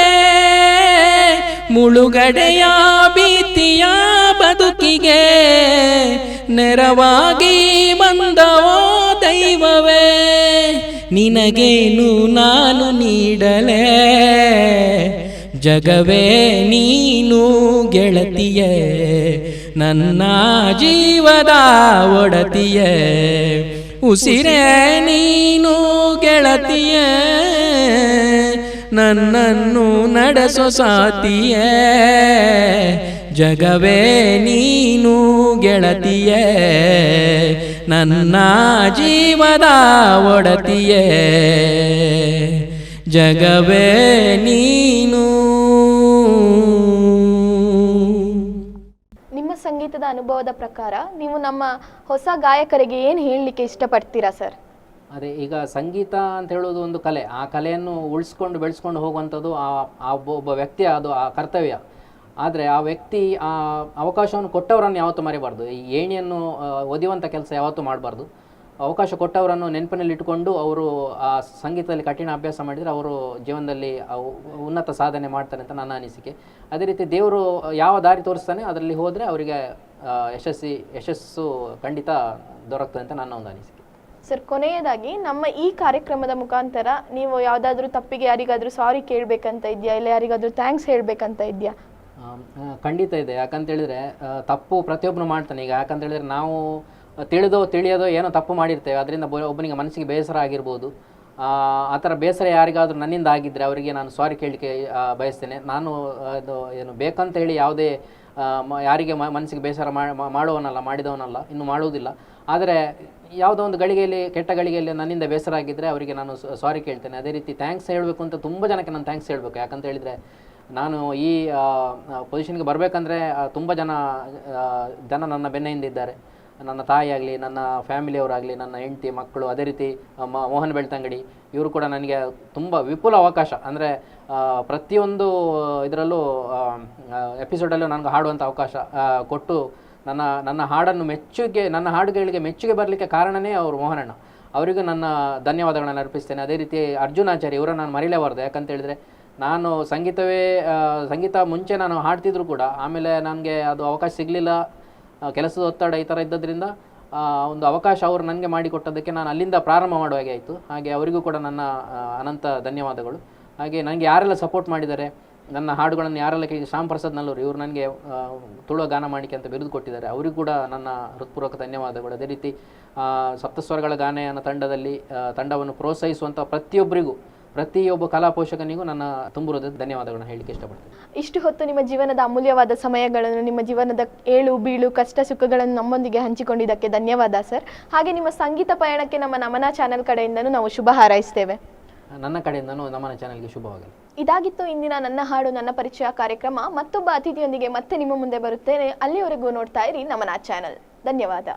ಮುಳುಗಡೆಯ ಭೀತಿಯ ಬದುಕಿಗೆ ನೆರವಾಗಿ ಬಂದವೋ ದೈವವೇ, ನಿನಗೇನು ನಾನು ನೀಡಲೇ, ಜಗವೇ ನೀನು ಗೆಳತಿಯೇ ನನ್ನ ಜೀವದ ಒಡತಿಯೇ ಉಸಿರೇ ನೀನು ಗೆಳತಿಯೇ ನನ್ನನ್ನು ನಡೆಸೋ ಸಾತಿಯೇ ಜಗವೇ ನೀನು ಗೆಳತಿಯೇ ನನ್ನ ಜೀವದ ಒಡತಿಯೇ ಜಗವೇ ನೀನು. ನಿಮ್ಮ ಸಂಗೀತದ ಅನುಭವದ ಪ್ರಕಾರ ನೀವು ನಮ್ಮ ಹೊಸ ಗಾಯಕರಿಗೆ ಏನು ಹೇಳಲಿಕ್ಕೆ ಇಷ್ಟಪಡ್ತೀರಾ ಸರ್? ಅದೇ ಈಗ ಸಂಗೀತ ಅಂತ ಹೇಳೋದು ಒಂದು ಕಲೆ. ಆ ಕಲೆಯನ್ನು ಉಳಿಸ್ಕೊಂಡು ಬೆಳೆಸ್ಕೊಂಡು ಹೋಗುವಂಥದ್ದು ಆ ಒಬ್ಬ ವ್ಯಕ್ತಿಯ ಅದು ಆ ಕರ್ತವ್ಯ. ಆದರೆ ಆ ವ್ಯಕ್ತಿ ಆ ಅವಕಾಶವನ್ನು ಕೊಟ್ಟವರನ್ನು ಯಾವತ್ತೂ ಮರಿಬಾರ್ದು. ಈ ಏಣಿಯನ್ನು ಒದಿಯುವಂಥ ಕೆಲಸ ಯಾವತ್ತೂ ಮಾಡಬಾರ್ದು. ಅವಕಾಶ ಕೊಟ್ಟವರನ್ನು ನೆನಪಿನಲ್ಲಿ ಇಟ್ಟುಕೊಂಡು ಅವರು ಆ ಸಂಗೀತದಲ್ಲಿ ಕಠಿಣ ಅಭ್ಯಾಸ ಮಾಡಿದರೆ ಅವರು ಜೀವನದಲ್ಲಿ ಉನ್ನತ ಸಾಧನೆ ಮಾಡ್ತಾರೆ ಅಂತ ನನ್ನ ಅನಿಸಿಕೆ. ಅದೇ ರೀತಿ ದೇವರು ಯಾವ ದಾರಿ ತೋರಿಸ್ತಾನೆ ಅದರಲ್ಲಿ ಹೋದರೆ ಅವರಿಗೆ ಯಶಸ್ಸು ಖಂಡಿತ ದೊರಕ್ತದೆ ಅಂತ ನನ್ನ ಒಂದು ಅನಿಸಿಕೆ. ಸರ್, ಕೊನೆಯದಾಗಿ ನಮ್ಮ ಈ ಕಾರ್ಯಕ್ರಮದ ಮುಖಾಂತರ ನೀವು ಯಾವುದಾದ್ರೂ ತಪ್ಪಿಗೆ ಯಾರಿಗಾದ್ರೂ ಸಾರಿ ಕೇಳಬೇಕಂತ ಇದೆಯಾ, ಇಲ್ಲ ಯಾರಿಗಾದ್ರೂ ಥ್ಯಾಂಕ್ಸ್ ಹೇಳಬೇಕಂತ ಇದೆಯಾ? ಖಂಡಿತ ಇದೆ. ಯಾಕಂತೇಳಿದರೆ ತಪ್ಪು ಪ್ರತಿಯೊಬ್ಬನು ಮಾಡ್ತಾನೆ. ಈಗ ಯಾಕಂತೇಳಿದರೆ ನಾವು ತಿಳಿಯೋದೋ ಏನೋ ತಪ್ಪು ಮಾಡಿರ್ತೇವೆ, ಅದರಿಂದ ಒಬ್ಬನಿಗೆ ಮನಸ್ಸಿಗೆ ಬೇಸರ ಆಗಿರ್ಬೋದು. ಆ ಥರ ಬೇಸರ ಯಾರಿಗಾದರೂ ನನ್ನಿಂದ ಆಗಿದ್ದರೆ ಅವರಿಗೆ ನಾನು ಸಾರಿ ಕೇಳಲಿಕ್ಕೆ ಬಯಸ್ತೇನೆ. ನಾನು ಅದು ಏನು ಬೇಕಂತ ಹೇಳಿ ಯಾವುದೇ ಯಾರಿಗೆ ಮನಸ್ಸಿಗೆ ಬೇಸರ ಮಾಡುವವನಲ್ಲ, ಮಾಡಿದವನಲ್ಲ, ಇನ್ನು ಮಾಡುವುದಿಲ್ಲ. ಆದರೆ ಯಾವುದೋ ಒಂದು ಗಳಿಗೆಯಲ್ಲಿ ಕೆಟ್ಟ ಗಳಿಗೆಯಲ್ಲಿ ನನ್ನಿಂದ ಬೇಸರ ಆಗಿದ್ದರೆ ಅವರಿಗೆ ನಾನು ಸಾರಿ ಕೇಳ್ತೇನೆ. ಅದೇ ರೀತಿ ಥ್ಯಾಂಕ್ಸ್ ಹೇಳಬೇಕು ಅಂತ ತುಂಬ ಜನಕ್ಕೆ ನಾನು ಥ್ಯಾಂಕ್ಸ್ ಹೇಳಬೇಕು. ಯಾಕಂತ ಹೇಳಿದರೆ ನಾನು ಈ ಪೊಸಿಷನ್ಗೆ ಬರಬೇಕಂದ್ರೆ ತುಂಬ ಜನ ನನ್ನ ಬೆನ್ನ ಹಿಂದಿದ್ದಾರೆ. ನನ್ನ ತಾಯಿ ಆಗಲಿ, ನನ್ನ ಫ್ಯಾಮಿಲಿಯವರಾಗಲಿ, ನನ್ನ ಹೆಂಡತಿ ಮಕ್ಕಳು, ಅದೇ ರೀತಿ ಮೋಹನ್ ಬೆಳ್ತಂಗಡಿ ಇವರು ಕೂಡ ನನಗೆ ತುಂಬ ವಿಪುಲ ಅವಕಾಶ, ಅಂದರೆ ಪ್ರತಿಯೊಂದು ಇದರಲ್ಲೂ ಎಪಿಸೋಡಲ್ಲೂ ನನಗೆ ಹಾಡುವಂಥ ಅವಕಾಶ ಕೊಟ್ಟು ನನ್ನ ಹಾಡುಗಳಿಗೆ ಮೆಚ್ಚುಗೆ ಬರಲಿಕ್ಕೆ ಕಾರಣವೇ ಅವರು ಮೋಹನಣ್ಣ. ಅವರಿಗೂ ನನ್ನ ಧನ್ಯವಾದಗಳನ್ನು ಅರ್ಪಿಸ್ತೇನೆ. ಅದೇ ರೀತಿ ಅರ್ಜುನಾಚಾರ್ಯ ಇವರನ್ನು ನಾನು ಮರೀಲೇಬಾರ್ದು. ಯಾಕಂತೇಳಿದರೆ ನಾನು ಸಂಗೀತ ಮುಂಚೆ ನಾನು ಹಾಡ್ತಿದ್ರು ಕೂಡ ಆಮೇಲೆ ನನಗೆ ಅದು ಅವಕಾಶ ಸಿಗಲಿಲ್ಲ, ಕೆಲಸದ ಒತ್ತಡ ಈ ಥರ ಇದ್ದದ್ರಿಂದ ಒಂದು ಅವಕಾಶ ಅವರು ನನಗೆ ಮಾಡಿಕೊಟ್ಟದಕ್ಕೆ ನಾನು ಅಲ್ಲಿಂದ ಪ್ರಾರಂಭ ಮಾಡುವ ಹಾಗೆ ಆಯಿತು. ಹಾಗೆ ಅವರಿಗೂ ಕೂಡ ನನ್ನ ಅನಂತ ಧನ್ಯವಾದಗಳು. ಹಾಗೆ ನನಗೆ ಯಾರೆಲ್ಲ ಸಪೋರ್ಟ್ ಮಾಡಿದ್ದಾರೆ, ನನ್ನ ಹಾಡುಗಳನ್ನು ಯಾರೆಲ್ಲ ಶ್ಯಾಮ್ ಪ್ರಸಾದ್ ನಲ್ಲೂರು ಇವರು ನನಗೆ ತುಳುವ ಗಾನ ಮಾಣಿಕೆ ಅಂತ ಬಿರುದು ಕೊಟ್ಟಿದ್ದಾರೆ, ಅವರಿಗೂ ಕೂಡ ನನ್ನ ಹೃತ್ಪೂರ್ವಕ ಧನ್ಯವಾದಗಳು. ಅದೇ ರೀತಿ ಸಪ್ತಸ್ವರಗಳ ಗಾನಯಾನ ತಂಡವನ್ನು ಪ್ರೋತ್ಸಾಹಿಸುವಂಥ ಪ್ರತಿಯೊಬ್ಬ ಕಲಾ ಪೋಷಕನಿಗೂ ನನ್ನ ತುಂಬುರದ ಧನ್ಯವಾದಗಳನ್ನು ಹೇಳಲಿಕ್ಕೆ ಇಷ್ಟಪಡ್ತೀನಿ. ಇಷ್ಟು ಹೊತ್ತು ನಿಮ್ಮ ಜೀವನದ ಅಮೂಲ್ಯವಾದ ಸಮಯಗಳನ್ನು, ನಿಮ್ಮ ಜೀವನದ ಏಳು ಬೀಳು ಕಷ್ಟ ಸುಖಗಳನ್ನು ನಮ್ಮೊಂದಿಗೆ ಹಂಚಿಕೊಂಡಿದ್ದಕ್ಕೆ ಧನ್ಯವಾದ ಸರ್. ಹಾಗೆ ನಿಮ್ಮ ಸಂಗೀತ ಪಯಣಕ್ಕೆ ನಮ್ಮ ನಮನ ಚಾನೆಲ್ ಕಡೆಯಿಂದನೂ ನಾವು ಶುಭ ಹಾರೈಸ್ತೇವೆ. ನನ್ನ ಕಡೆಯಿಂದನೂ ನಮನ ಚಾನೆಲ್ಗೆ ಶುಭವಾಗಲಿ. ಇದಾಗಿತ್ತು ಇಂದಿನ ನನ್ನ ಹಾಡು ನನ್ನ ಪರಿಚಯ ಕಾರ್ಯಕ್ರಮ. ಮತ್ತೊಬ್ಬ ಅತಿಥಿಯೊಂದಿಗೆ ಮತ್ತೆ ನಿಮ್ಮ ಮುಂದೆ ಬರುತ್ತೇನೆ. ಅಲ್ಲಿಯವರೆಗೂ ನೋಡ್ತಾ ಇರಿ ನಮನ ಚಾನೆಲ್. ಧನ್ಯವಾದ.